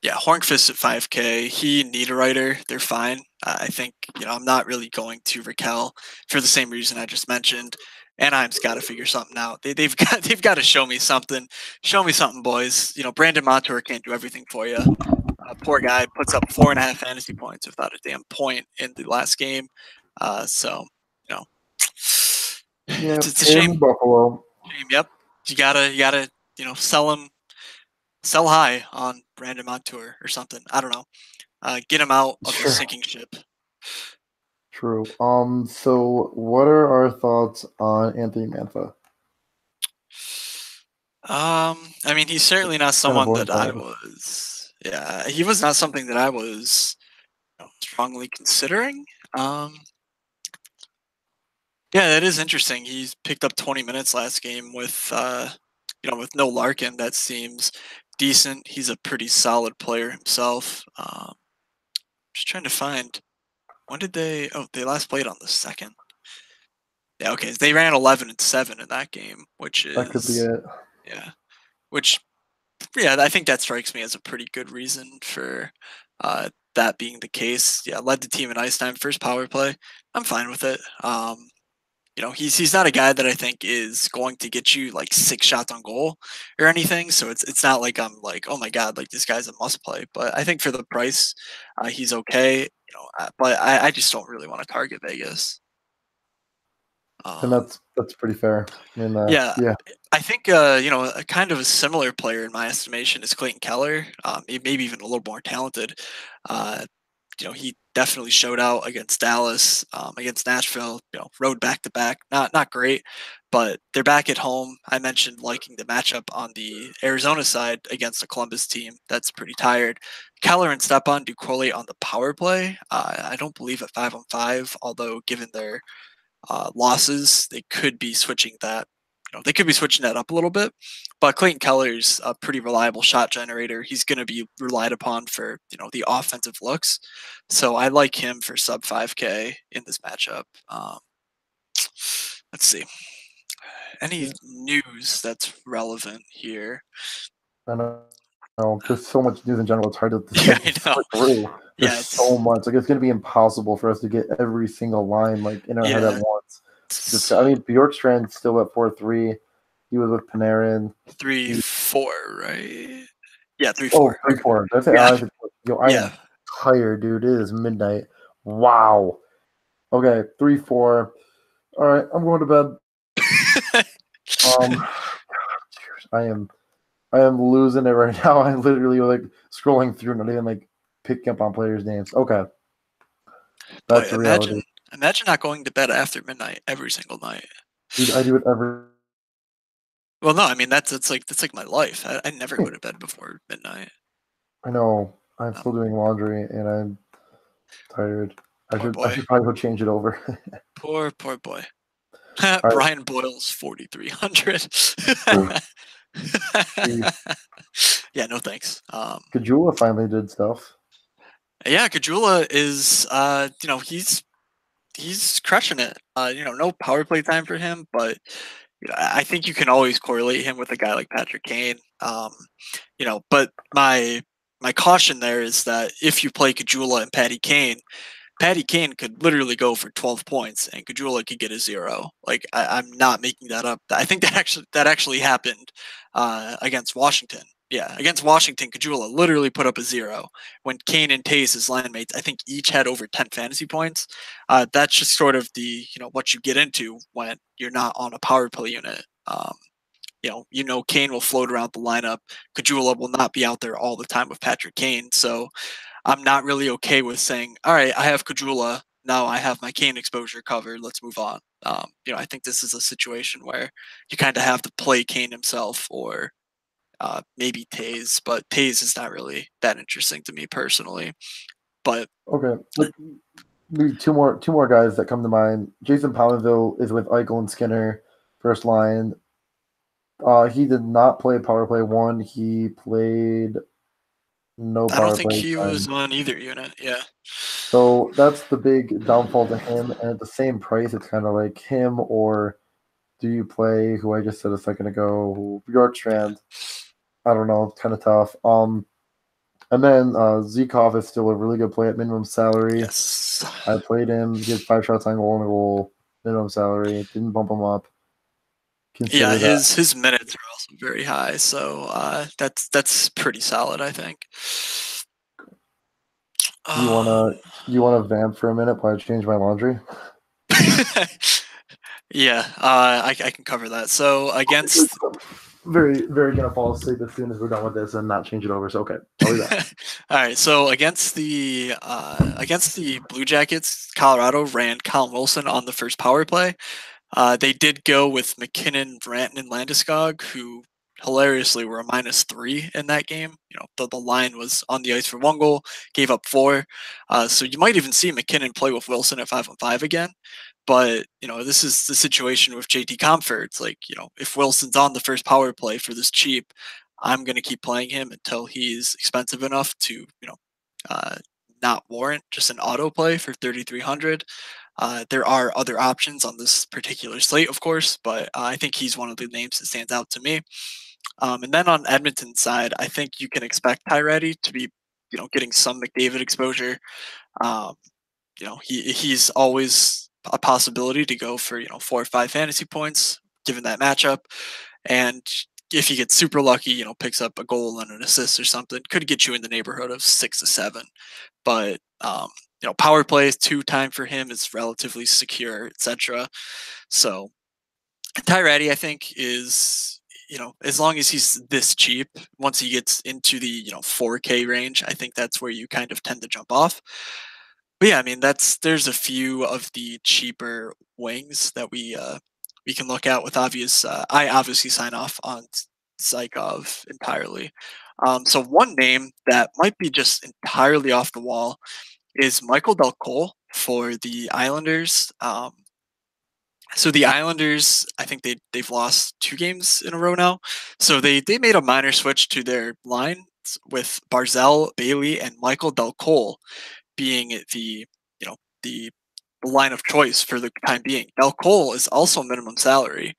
Yeah, Hornqvist at 5K. He and Niederreiter, they're fine. I think I'm not really going to Raquel for the same reason I just mentioned. Anaheim's got to figure something out. They've got to show me something. Show me something, boys. Brandon Montour can't do everything for you. Poor guy puts up 4.5 fantasy points without a damn point in the last game. So you know, Yeah, it's a shame. in Buffalo. Yep, you gotta sell high on Brandon Montour or something. I don't know. Get him out of the Sure. sinking ship. True. So what are our thoughts on Anthony Mantha? I mean, he's certainly not Kind of someone boring that I time. was. Yeah, he was not something that I was strongly considering. Yeah, that is interesting. He's picked up 20 minutes last game with no Larkin. That seems decent. He's a pretty solid player himself. Just trying to find when did they? Oh, they last played on the 2nd. Yeah, okay. They ran 11-7 in that game, which That could be is it. yeah, which yeah, I think that strikes me as a pretty good reason for that being the case. Yeah, led the team in ice time, first power play. I'm fine with it. He's not a guy that I think is going to get you like 6 shots on goal or anything. So it's not like I'm like, oh my god, like this guy's a must play. But I think for the price, he's okay. But I just don't really want to target Vegas. And Um, that's pretty fair. I mean, yeah, yeah, I think a kind of a similar player in my estimation is Clayton Keller. Maybe even a little more talented. Uh, he definitely showed out against Dallas, against Nashville. Road back to back, not great, but they're back at home. I mentioned liking the matchup on the Arizona side against a Columbus team that's pretty tired. Keller and Stepan do correlate on the power play. I don't believe at 5-on-5, although given their losses, they could be switching that. They could be switching that up a little bit. But Clayton Keller's a pretty reliable shot generator. He's going to be relied upon for the offensive looks. So I like him for sub 5K in this matchup. Let's see. Any yeah. news that's relevant here? I know. There's so much news in general. It's hard to Yeah, like I know. sort through. There's Yeah, so much. Like it's gonna be impossible for us to get every single line like in our head at yeah. once. I mean, Bjorkstrand's still at 4-3. He was with Panarin. 3-4, right? Yeah, 3-4. Oh, three Okay. four. That's it. Yeah, Yo, I yeah. am tired, dude. It is midnight. Wow. Okay, 3-4. All right, I'm going to bed. Um, I am losing it right now. I'm literally like scrolling through, not even like picking up on players' names. Okay, Boy, that's the reality. imagine not going to bed after midnight every single night. Dude, I do it every Well, no, I mean that's like my life. I never go to bed before midnight. I know. I'm Um, still doing laundry and I'm tired. poor I boy, should probably go change it over. poor boy. All right. Brian Boyle's 4,300. Jeez. Yeah, no thanks. Kajula finally did stuff. Yeah, Kajula is he's crushing it. No power play time for him, but I think you can always correlate him with a guy like Patrick Kane. But my caution there is that if you play Kajula and Patty Kane could literally go for 12 points and Kajula could get a 0. Like I'm not making that up. I think that actually happened against Washington. Yeah, against Washington, Kajula literally put up a 0 when Kane and Tays, his line mates, I think each had over 10 fantasy points. That's just sort of the what you get into when you're not on a power play unit. Kane will float around the lineup. Kajula will not be out there all the time with Patrick Kane. So I'm not really okay with saying, all right, I have Kajula. now I have my Kane exposure covered. Let's move on. I think this is a situation where you kind of have to play Kane himself or maybe Taze, but Taze is not really that interesting to me personally. But Okay, like two more guys that come to mind. Jason Pominville is with Eichel and Skinner, first line. He did not play power play one. He played no I don't power think play he was time. on either unit. Yeah. So that's the big downfall to him. And at the same price, it's kind of like him or do you play who I just said a second ago, Bjorkstrand. I don't know, it's kind of tough. And then Zikov is still a really good play at minimum salary. Yes. I played him. He had 5 shots on goal and a goal, minimum salary. Didn't bump him up. Yeah, Consider that. his minutes are also very high, so that's pretty solid, I think. You wanna you wanna vamp for a minute while I change my laundry? Yeah, I can cover that. So against Very, very gonna fall asleep as soon as we're done with this and not change it over. So okay, I'll be back. all right, so against the Blue Jackets, Colorado ran Colin Wilson on the first power play. They did go with McKinnon, Branton, and Landeskog, who hilariously were a -3 in that game. The line was on the ice for 1 goal, gave up 4. So you might even see McKinnon play with Wilson at 5-on-5 again. But this is the situation with JT Comfort. It's like, if Wilson's on the first power play for this cheap, I'm going to keep playing him until he's expensive enough to, uh, not warrant just an auto play for 3,300. There are other options on this particular slate, of course, but I think he's one of the names that stands out to me. And then on Edmonton's side, I think you can expect Tyretti to be, getting some McDavid exposure. Um, he's always a possibility to go for 4 or 5 fantasy points given that matchup, and if he gets super lucky, picks up a goal and an assist or something, could get you in the neighborhood of 6 to 7. But power play is 2 time for him is relatively secure, etc. So Tyretti, I think, is as long as he's this cheap, once he gets into the 4K range, I think that's where you kind of tend to jump off. But yeah, I mean there's a few of the cheaper wings that we can look at with obvious. I obviously sign off on Zykov entirely. So one name that might be just entirely off the wall is Michael Del Cole for the Islanders. So the Islanders, I think they've lost 2 games in a row now. So they made a minor switch to their line with Barzell, Bailey, and Michael Del Cole being the line of choice for the time being. Del Cole is also minimum salary,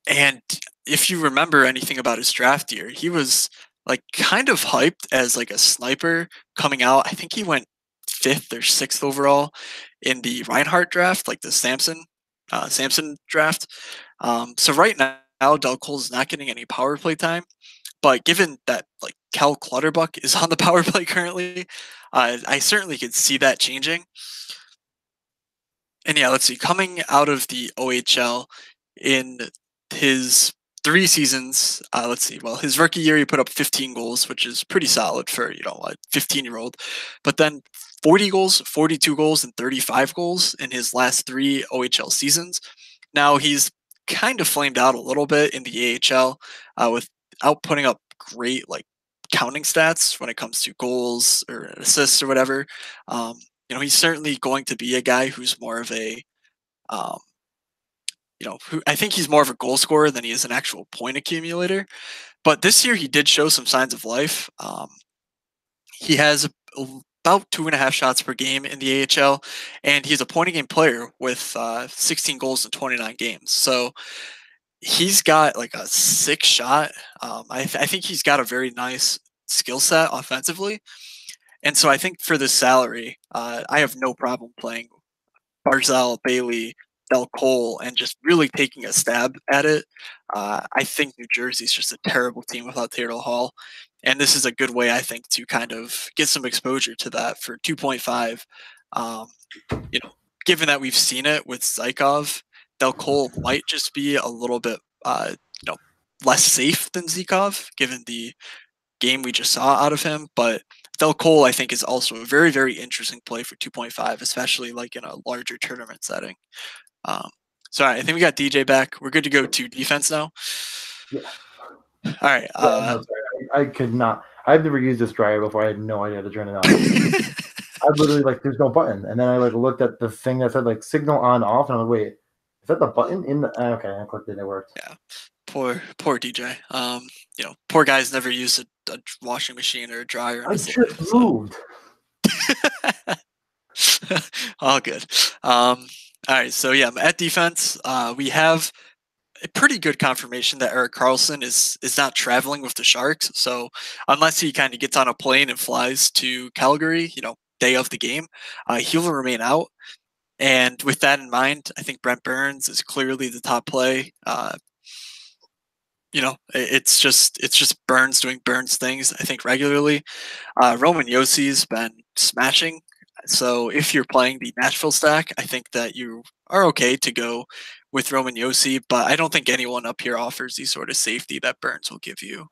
and if you remember anything about his draft year, he was like kind of hyped as like a sniper coming out. I think he went 5th or 6th overall in the Reinhardt draft, like the Samson draft. So right now, Del Cole's not getting any power play time. But given that like Cal Clutterbuck is on the power play currently, I certainly could see that changing. And yeah, let's see. Coming out of the OHL in his 3 seasons, let's see. Well, his rookie year he put up 15 goals, which is pretty solid for a 15-year-old. But then 40 goals, 42 goals, and 35 goals in his last 3 OHL seasons. Now he's kind of flamed out a little bit in the AHL without putting up great like counting stats when it comes to goals or assists or whatever. He's certainly going to be a guy who's more of a, um, who I think he's more of a goal scorer than he is an actual point accumulator. But this year he did show some signs of life. He has about 2.5 shots per game in the AHL, and he's a point a game player with 16 goals in 29 games. So he's got like a 6 shot. I think he's got a very nice skill set offensively. And so I think for this salary, I have no problem playing Barzell, Bailey, Del Cole, and just really taking a stab at it. I think New Jersey's just a terrible team without Taylor Hall. And this is a good way, I think, to kind of get some exposure to that for 2.5. Um, Given that we've seen it with Zykov, Del Cole might just be a little bit, you know, less safe than Zykov, given the game we just saw out of him. But Dell Cole, I think, is also a very, very interesting play for 2.5, especially like in a larger tournament setting. Um, so I think we got DJ back. We're good to go to defense now. Yeah. All right. Yeah, no, sorry. I could not. I've never used this dryer before. I had no idea how to turn it on. I literally like there's no button, and then I like looked at the thing that said like signal on off, and I'm like, wait, is that the button in the? Okay, I clicked it. It worked. Yeah. Poor DJ. Poor guy's never used a washing machine or a dryer in I his just life. moved. All good. All right. So yeah, at defense, we have a pretty good confirmation that Erik Karlsson is not traveling with the Sharks. So unless he kind of gets on a plane and flies to Calgary, day of the game, he'll remain out. And with that in mind, I think Brent Burns is clearly the top play. It's just Burns doing Burns things, I think, regularly. Roman Yossi's been smashing. So if you're playing the Nashville stack, I think that you are okay to go with Roman Yossi, but I don't think anyone up here offers the sort of safety that Burns will give you.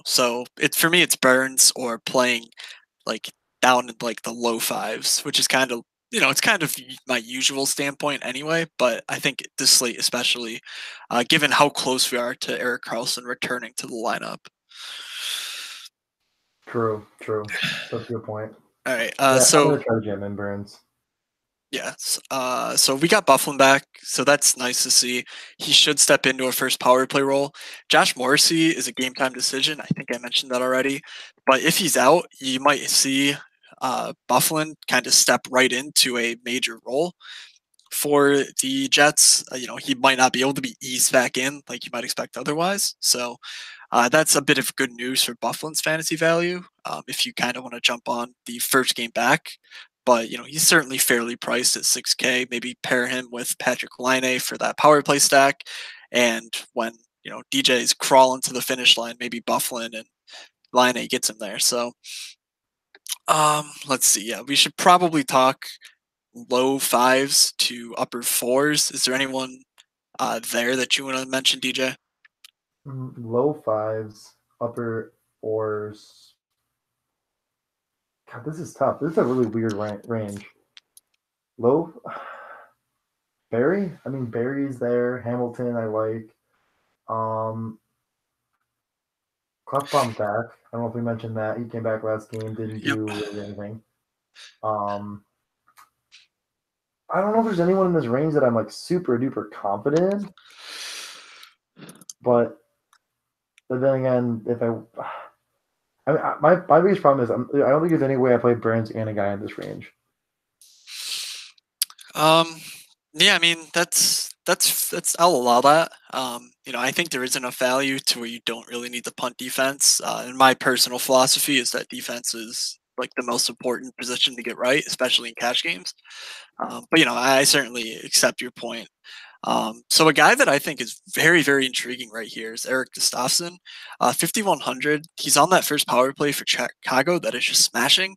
So for me, it's Burns or playing like down in like the low fives, which is kind of it's kind of my usual standpoint anyway. But I think this slate, especially given how close we are to Erik Karlsson returning to the lineup. True. That's a good point. All right. Yeah, So I'm gonna try Jim and Burns. yes. So we got Bufflin back, so that's nice to see. He should step into a first power play role. Josh Morrissey is a game time decision. I think I mentioned that already. But if he's out, you might see Bufflin kind of step right into a major role for the Jets. He might not be able to be eased back in like you might expect otherwise. So that's a bit of good news for Bufflin's fantasy value if you kind of want to jump on the first game back. But he's certainly fairly priced at 6K. Maybe pair him with Patrick Laine for that power play stack, and when DJ's crawling to the finish line, maybe Bufflin and Laine gets him there. So let's see. Yeah, we should probably talk low fives to upper fours. Is there anyone there that you want to mention, DJ? Low fives, upper fours. God, this is tough. This is a really weird range. Low Barry. I mean, Barry's there. Hamilton, I like. Klefbom's back. I don't know if we mentioned that. He came back last game, didn't do really anything. I don't know if there's anyone in this range that I'm like super duper confident in, but then again, if I mean, my biggest problem is I don't think there's any way I play Burns and a guy in this range. Yeah, I mean that's I'll allow that. I think there is enough value to where you don't really need the punt defense. And my personal philosophy is that defense is like the most important position to get right, especially in cash games. But I certainly accept your point. So a guy that I think is very, very intriguing right here is Erik Gustafsson, 5,100. He's on that first power play for Chicago that is just smashing.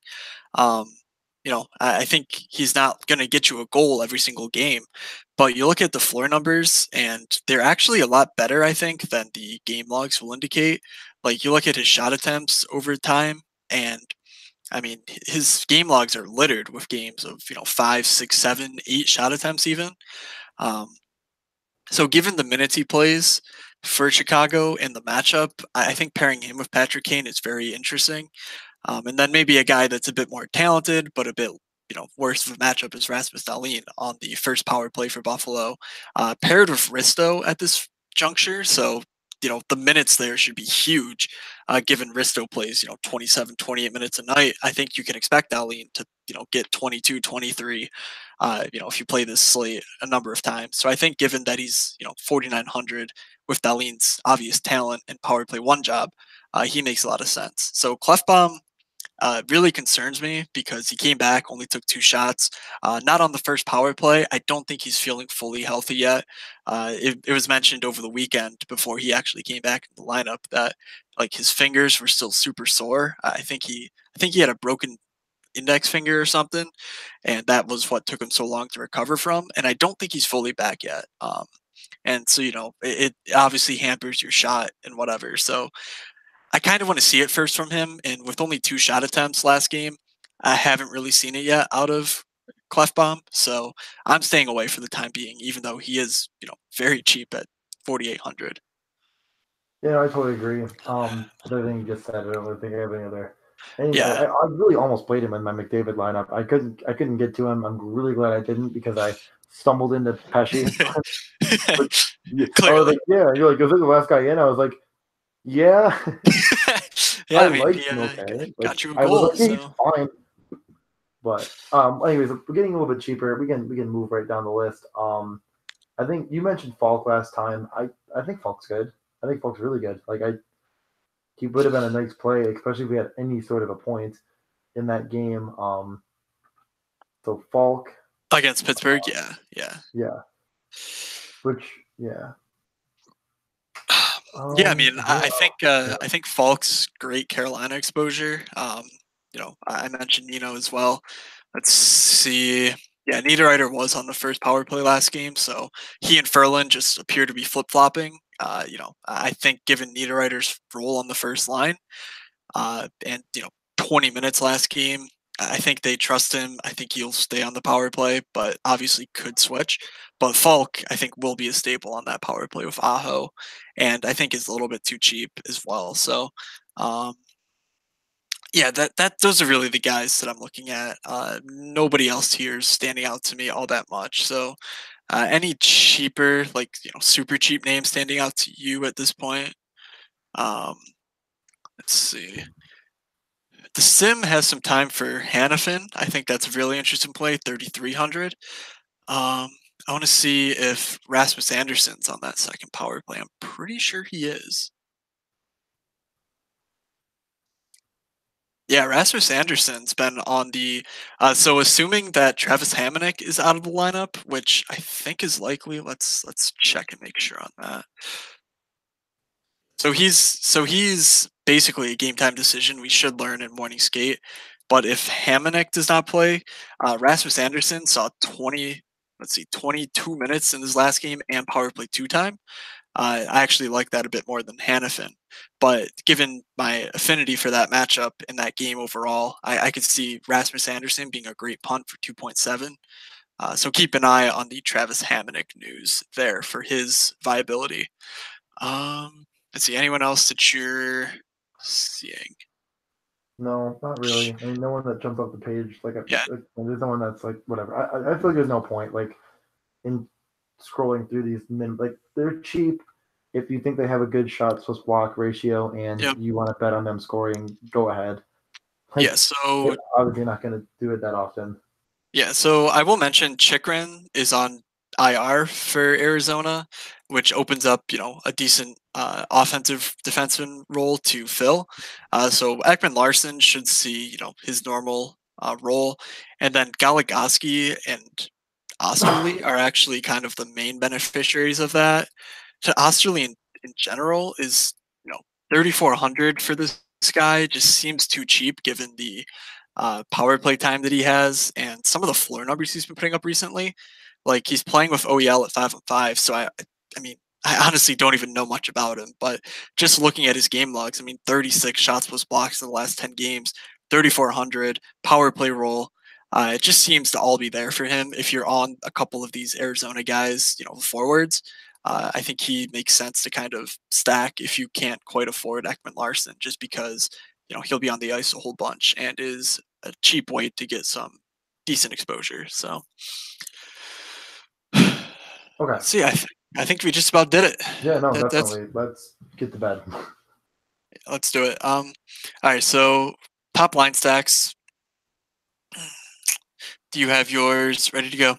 I think he's not going to get you a goal every single game, but you look at the floor numbers and they're actually a lot better, I think, than the game logs will indicate. Like you look at his shot attempts over time, and I mean, his game logs are littered with games of 5, 6, 7, 8 shot attempts even. So given the minutes he plays for Chicago and the matchup, I think pairing him with Patrick Kane is very interesting. And then maybe a guy that's a bit more talented, but a bit worse of a matchup is Rasmus Dahlin on the first power play for Buffalo, paired with Risto at this juncture. So the minutes there should be huge, given Risto plays 27, 28 minutes a night. I think you can expect Dahlin to get 22, 23. If you play this slate a number of times. So I think given that he's 4,900 with Dahlin's obvious talent and power play one job, he makes a lot of sense. So Klefbom really concerns me because he came back, only took 2 shots, not on the first power play. I don't think he's feeling fully healthy yet. It was mentioned over the weekend before he actually came back in the lineup that like his fingers were still super sore. I think he had a broken index finger or something, and that was what took him so long to recover from. And I don't think he's fully back yet. And so it obviously hampers your shot and whatever. So I kind of want to see it first from him, and with only 2 shot attempts last game, I haven't really seen it yet out of Clefbaum, so I'm staying away for the time being, even though he is, very cheap at 4,800. Yeah, I totally agree. With everything you just said, I don't really think I have any other. And Yeah. I really almost played him in my McDavid lineup. I couldn't get to him. I'm really glad I didn't because I stumbled into Pesci. But I was Clearly. like, yeah, you're like, is it the last guy in? I was like, yeah, Yeah, I I mean, liked he, him okay. Like got you a I was goal, like, yeah, he's so fine. But anyways, we're getting a little bit cheaper. We can move right down the list. I think you mentioned Falk last time. I think Falk's good. I think Falk's really good. Like he would have been a nice play, especially if we had any sort of a point in that game. So Falk, against Pittsburgh, yeah, yeah. yeah, which yeah, Yeah, I mean, who else? I think Falk's great Carolina exposure. I mentioned Nino as well. Let's see. Yeah, Niederreiter was on the first power play last game, so he and Ferland just appear to be flip flopping. I think given Niederreiter's role on the first line, and 20 minutes last game, I think they trust him. I think he'll stay on the power play, but obviously could switch. But Falk, I think, will be a staple on that power play with Aho, and I think is a little bit too cheap as well. So, um, yeah, that those are really the guys that I'm looking at. Nobody else here is standing out to me all that much. So, any cheaper, like super cheap names standing out to you at this point? Um, let's see. The sim has some time for Hannafin. I think that's a really interesting play, 3,300. I want to see if Rasmus Anderson's on that second power play. I'm pretty sure he is. Yeah, Rasmus Anderson's been on the. So assuming that Travis Hamonic is out of the lineup, which I think is likely. Let's check and make sure on that. So he's basically a game time decision. We should learn in morning skate. But if Hamannik does not play, Rasmus Anderson saw 22 minutes in his last game and power play 2 time. I actually like that a bit more than Hannafin. But given my affinity for that matchup in that game overall, I could see Rasmus Anderson being a great punt for 2.7. So keep an eye on the Travis Hamonic news there for his viability. Let's see. Anyone else that you're seeing? No, not really. I mean, no one that jumps off the page. Yeah. There's no one that's like whatever. I feel like there's no point like in scrolling through these like they're cheap. If you think they have a good shot plus block ratio and Yep. you want to bet on them scoring, go ahead. Yeah. Like So they're obviously not going to do it that often. yeah. So I will mention Chikrin is on IR for Arizona, which opens up a decent offensive defenseman role to fill. So Ekman Larson should see his normal role, and then Goligoski and Osterley are actually kind of the main beneficiaries of that. To Osterley in general is 3,400 for this guy just seems too cheap given the power play time that he has and some of the floor numbers he's been putting up recently. Like he's playing with OEL at 5-on-5, so I mean I honestly don't even know much about him, but just looking at his game logs, I mean 36 shots plus blocks in the last 10 games, 3,400 power play role. It just seems to all be there for him. If you're on a couple of these Arizona guys, forwards, I think he makes sense to kind of stack if you can't quite afford Ekman Larson, just because he'll be on the ice a whole bunch and is a cheap way to get some decent exposure. So, Okay. see, I think we just about did it. Yeah, no, That's definitely. Let's get to bed. let's do it. All right. So top line stacks. Do you have yours ready to go?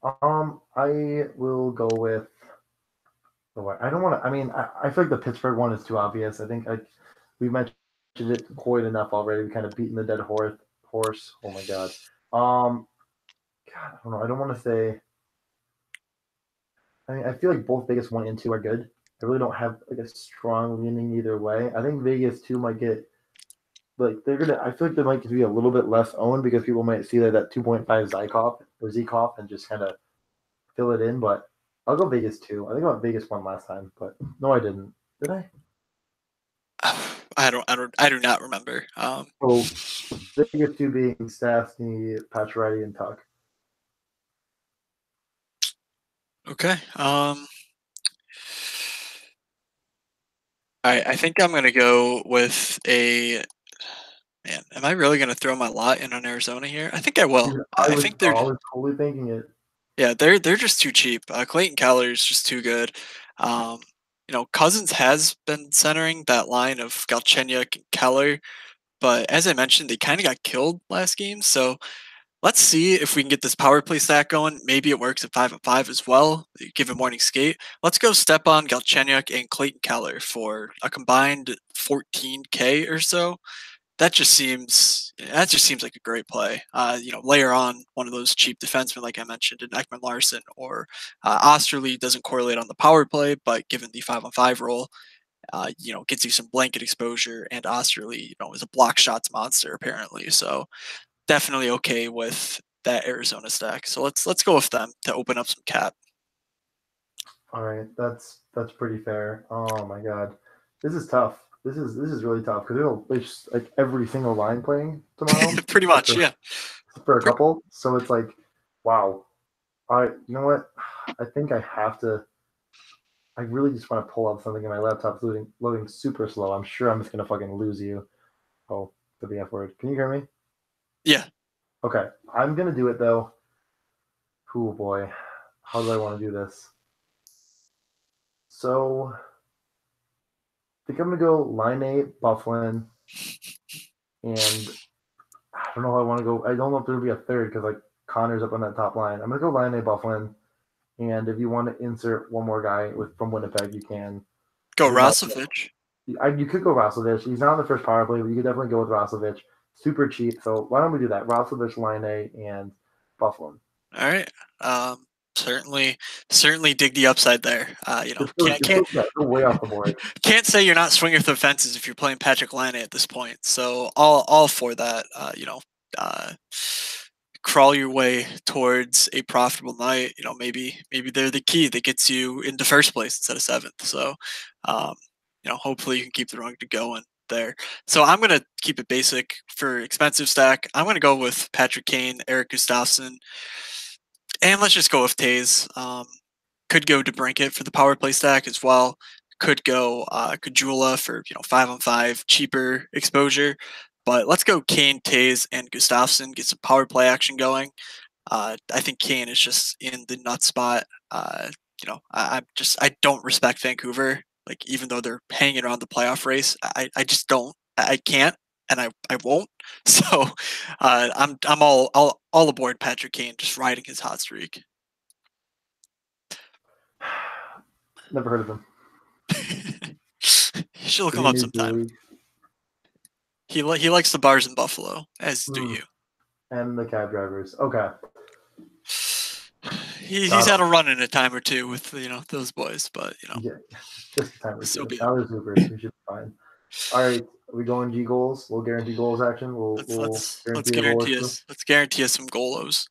I will go with. I don't want to. I mean, I feel like the Pittsburgh one is too obvious. I think we mentioned it quite enough already. We kind of beaten the dead horse. Horse. Oh my god. God, I don't know. I don't want to say. I mean, I feel like both Vegas 1 and 2 are good. I really don't have like a strong leaning either way. I think Vegas 2 might get like they're gonna. I feel like they might be a little bit less owned because people might see that 2.5 Zykov and just kind of fill it in. But I'll go Vegas 2. I think I went Vegas 1 last time, but no, I didn't. Did I? I do not remember. So the biggest two being Stastny, Pacioretty, and Tuck. Okay. I think I'm gonna go with a man. Am I really gonna throw my lot in on Arizona here? I think I will. Dude, I think I they're was totally thinking it. yeah they're just too cheap. Clayton Keller is just too good. Um, Cousins has been centering that line of Galchenyuk and Keller, but as I mentioned, they kind of got killed last game. So let's see if we can get this power play stack going. Maybe it works at 5-5 as well, given morning skate. Let's go Stepan, Galchenyuk, and Clayton Keller for a combined 14K or so. That just seems like a great play. Layer on one of those cheap defensemen, like I mentioned, in Ekman Larson or Osterley doesn't correlate on the power play, but given the 5-on-5 role, gets you some blanket exposure. And Osterley, is a block shots monster apparently. So definitely okay with that Arizona stack. So let's go with them to open up some cap. All right, that's pretty fair. Oh my god, this is tough. This is really tough because there's like every single line playing tomorrow, Pretty much, yeah. except for a Pre- couple. So it's like, wow. You know what? I think I have to. I really just want to pull up something, and my laptop's loading super slow. I'm sure I'm just gonna fucking lose you. Oh, the F word. Can you hear me? yeah. Okay, I'm gonna do it though. Oh boy, how do I want to do this? So I think I'm gonna go line eight Bufflin, and I don't know how I want to go. I don't know if there'll be a third because like Connor's up on that top line. I'm gonna go line eight Bufflin, and if you want to insert one more guy from Winnipeg, you can. Go I think Rosovich. you could go Roslovich. He's not on the first power play, but you could definitely go with Roslovich. Super cheap. So why don't we do that? Roslovich, line A, and Bufflin. All right. Certainly dig the upside there. Just go, Can't just can't go, yeah, go way off the board. can't say you're not swinging for the fences if you're playing Patrick Laine at this point. So all for that. Uh, crawl your way towards a profitable night. Maybe they're the key that gets you into first place instead of seventh. So, um, hopefully you can keep the run going there. So I'm gonna keep it basic for expensive stack. I'm gonna go with Patrick Kane, Eric Gustafsson, and let's just go with Tays. Could go to Brinket for the power play stack as well. Could go Kajula for 5-on-5 cheaper exposure. But let's go Kane, Tays, and Gustafsson. Get some power play action going. I think Kane is just in the nut spot. I don't respect Vancouver. Like even though they're hanging around the playoff race, I just don't. I can't, and I won't. So I'm all aboard Patrick Kane, just riding his hot streak. Never heard of him. You should look him Pretty up new to the sometime. league. He likes the bars in Buffalo, as do you. And the cab drivers. Okay. He's had a run in a time or two with those boys, but Yeah, just a time or so two. be it. Now they're Zoopers. We should be fine. All right. Are we going G goals? We'll guarantee goals action. We'll Let's guarantee a goal or two. let's guarantee us some golos.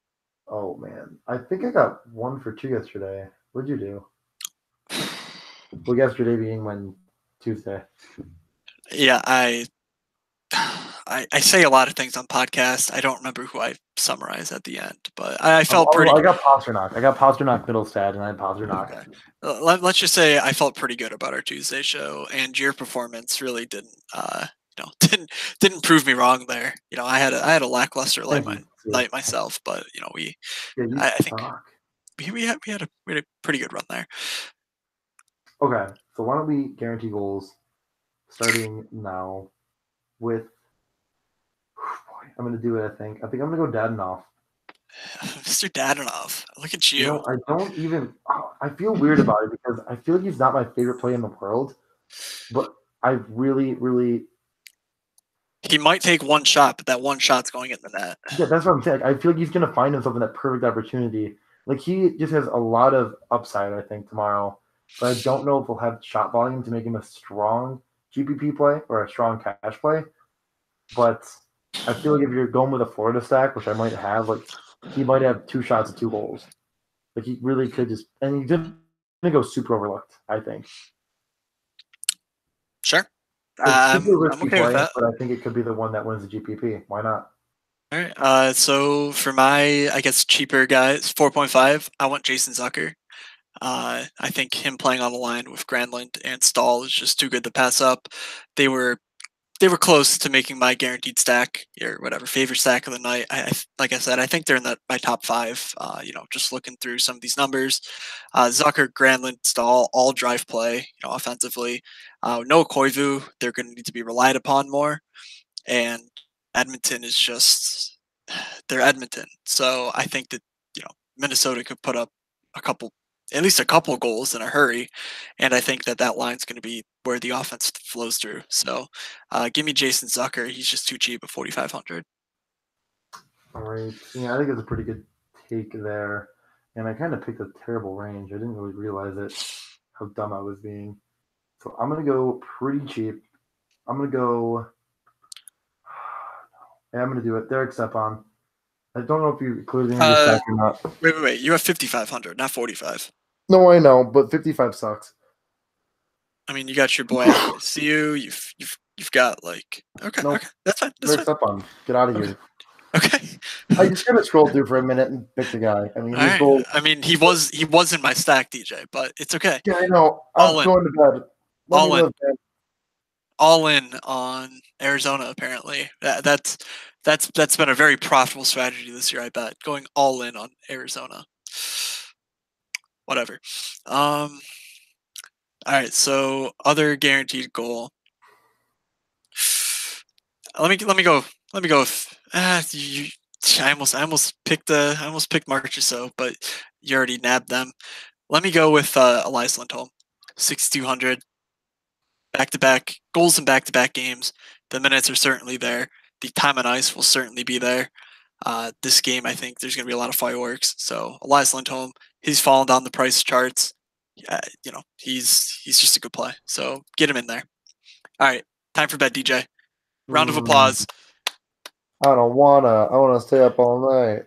Oh man, I think I got 1 for 2 yesterday. What'd you do? Well, yesterday being when Tuesday. Yeah, I say a lot of things on podcasts. I don't remember who I summarize at the end, but I felt pretty. I got Pasternak. I got Pasternak Middlestad, and I had Pasternak. Okay. Let's just say I felt pretty good about our Tuesday show, and your performance really didn't didn't prove me wrong there. I had a lackluster night myself, but I think we had a pretty good run there. Okay, so why don't we guarantee goals starting now with I'm gonna do it. I think I'm gonna go Dadonov. Mr. Dadonov, look at you. I don't even. I feel weird about it because I feel like he's not my favorite play in the world, but I really, really. He might take one shot, but that one shot's going in the net. Yeah, that's what I'm saying. I feel like he's gonna find himself in that perfect opportunity. Like he just has a lot of upside. I think tomorrow, but I don't know if he'll have shot volume to make him a strong GPP play or a strong cash play. But I feel like if you're going with a Florida stack, which I might have, like he might have 2 shots at 2 goals. Like he really could just, and he's gonna go super overlooked. I think. Sure. It's super I'm risky okay with play, that. but I think it could be the one that wins the GPP. Why not? All right. So for my, I guess, cheaper guys, 4.5, I want Jason Zucker. I think him playing on the line with Granlund and Stahl is just too good to pass up. They were they were close to making my guaranteed stack or whatever favorite stack of the night. Like I said, I think they're in my top five. Just looking through some of these numbers, Zucker, Granlund, Stahl, all drive play. Offensively, no Koivu. They're going to need to be relied upon more, and Edmonton is just they're Edmonton. So I think that Minnesota could put up at least a couple goals in a hurry, and I think that line's going to be where the offense flows through. So give me Jason Zucker. He's just too cheap at 4,500. All right. Yeah, I think it's a pretty good take there. And I kind of picked a terrible range. I didn't really realize it, how dumb I was being. So I'm going to go pretty cheap. I'm going to go. Yeah, I'm going to do it. Derek Stepan. I don't know if you included him in your stack or not. Wait. You have 5,500, not 45. No, I know, but 55 sucks. I mean, you got your boy CU. You've got okay, Nope. okay, that's fine. Derek Stepan, get out of here. Okay. I just kind of scrolled through for a minute and picked the guy. I mean, his goal. I mean, he was in my stack, DJ, but it's okay. Yeah, I know. I'm going to bed. All in on Arizona. Apparently, that's been a very profitable strategy this year. I bet going all in on Arizona. Whatever. All right. So other guaranteed goal. Let me go. Let me go with I almost picked Marchessault, but you already nabbed them. Let me go with Elias Lindholm, 6,200. Back-to-back goals in back-to-back games. The minutes are certainly there. The time on ice will certainly be there. This game, I think there's going to be a lot of fireworks. So Elias Lindholm, he's fallen down the price charts. Yeah, he's just a good play. So get him in there. All right, time for bed, DJ. Round of applause. I don't wanna. I wanna stay up all night.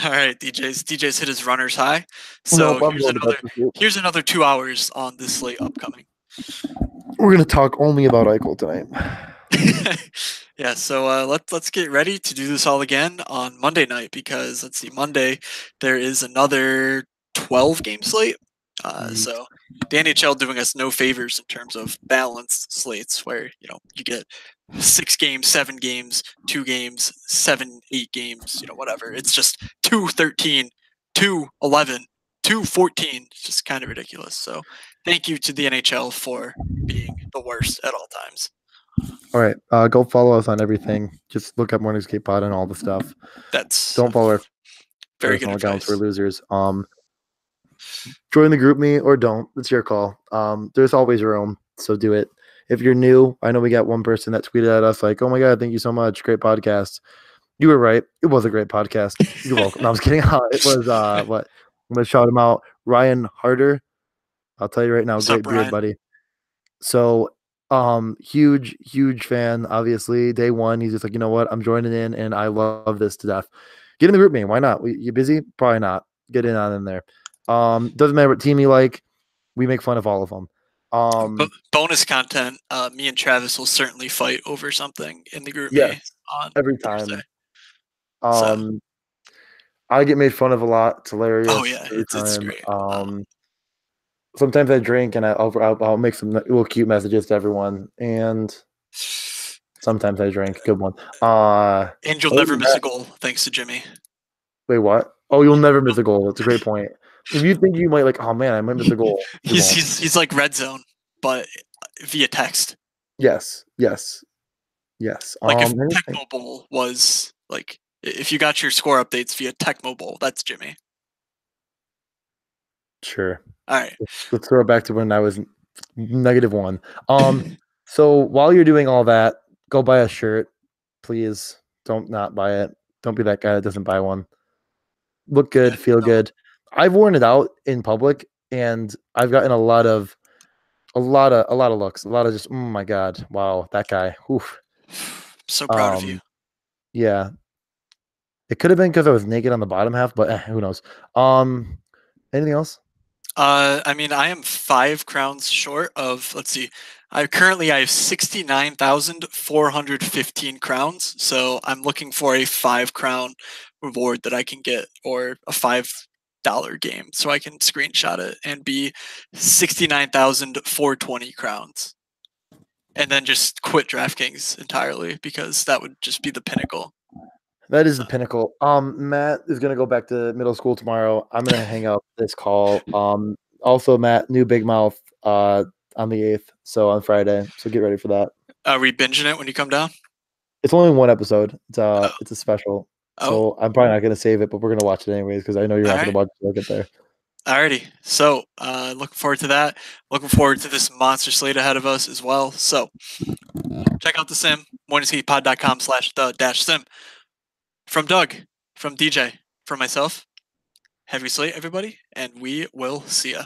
All right, DJ's hit his runner's high. So here's another 2 hours on this slate upcoming. We're gonna talk only about Eichel tonight. Yeah, so let's get ready to do this all again on Monday night because let's see, Monday there is another 12 game slate. So the NHL doing us no favors in terms of balanced slates where you get 6 games, 7 games, 2 games, 7, 8 games, whatever. It's just 2-13, 2-11, 2-14. It's just kind of ridiculous. So thank you to the NHL for being the worst at all times. All right, go follow us on everything. Just look up Morning Skate Pod and all the stuff. Don't follow our very good accounts for losers. Join the group me or don't. It's your call. There's always room, so do it. If you're new, I know we got one person that tweeted at us like, "Oh my god, thank you so much, great podcast." You were right. It was a great podcast. You're welcome. No, I was kidding. It was what? I'm gonna shout him out, Ryan Harder. I'll tell you right now, great beard, buddy. So, huge fan. Obviously, day one, he's just like, you know what? I'm joining in, and I love this to death. Get in the group me. Why not? You busy? Probably not. Get in on in there. Doesn't matter what team you like. We make fun of all of them. Bonus content. Me and Travis will certainly fight over something in the group. Yeah, every time. Thursday. I get made fun of a lot. It's hilarious. Oh yeah, it's great. Sometimes I drink and I'll make some little cute messages to everyone, and sometimes I drink. Good one. And you'll never miss a goal thanks to Jimmy. Wait, what? Oh, you'll never miss a goal. That's a great point. If you think you might oh man, I might miss a goal. He's like red zone, but via text. Yes. Like if Tecmo Bowl was if you got your score updates via Tecmo Bowl, that's Jimmy. Sure. All right. Let's throw it back to when I was -1. So while you're doing all that, go buy a shirt, please. Don't not buy it. Don't be that guy that doesn't buy one. Look good, feel good. I've worn it out in public, and I've gotten a lot of looks. A lot of just, oh my god, wow, that guy. Oof. So proud of you. Yeah. It could have been because I was naked on the bottom half, but who knows? Anything else? I mean, I am 5 crowns short of. Let's see. I have 69,415 crowns. So I'm looking for a 5 crown reward that I can get, or a $5 game, so I can screenshot it and be 69,420 crowns, and then just quit DraftKings entirely because that would just be the pinnacle. That is the pinnacle. Matt is gonna go back to middle school tomorrow. I'm gonna hang up this call. Also, Matt, new Big Mouth on the 8th, so on Friday. So get ready for that. Are we binging it when you come down? It's only one episode. Oh, It's a special. oh, So I'm probably not gonna save it, but we're gonna watch it anyways because I know you're all not gonna right. watch it till I get there. Alrighty. So, looking forward to that. Looking forward to this monster slate ahead of us as well. So, check out the sim, morningskeypod.com/the-sim. From Doug, from DJ, from myself, heavy slate, everybody, and we will see ya.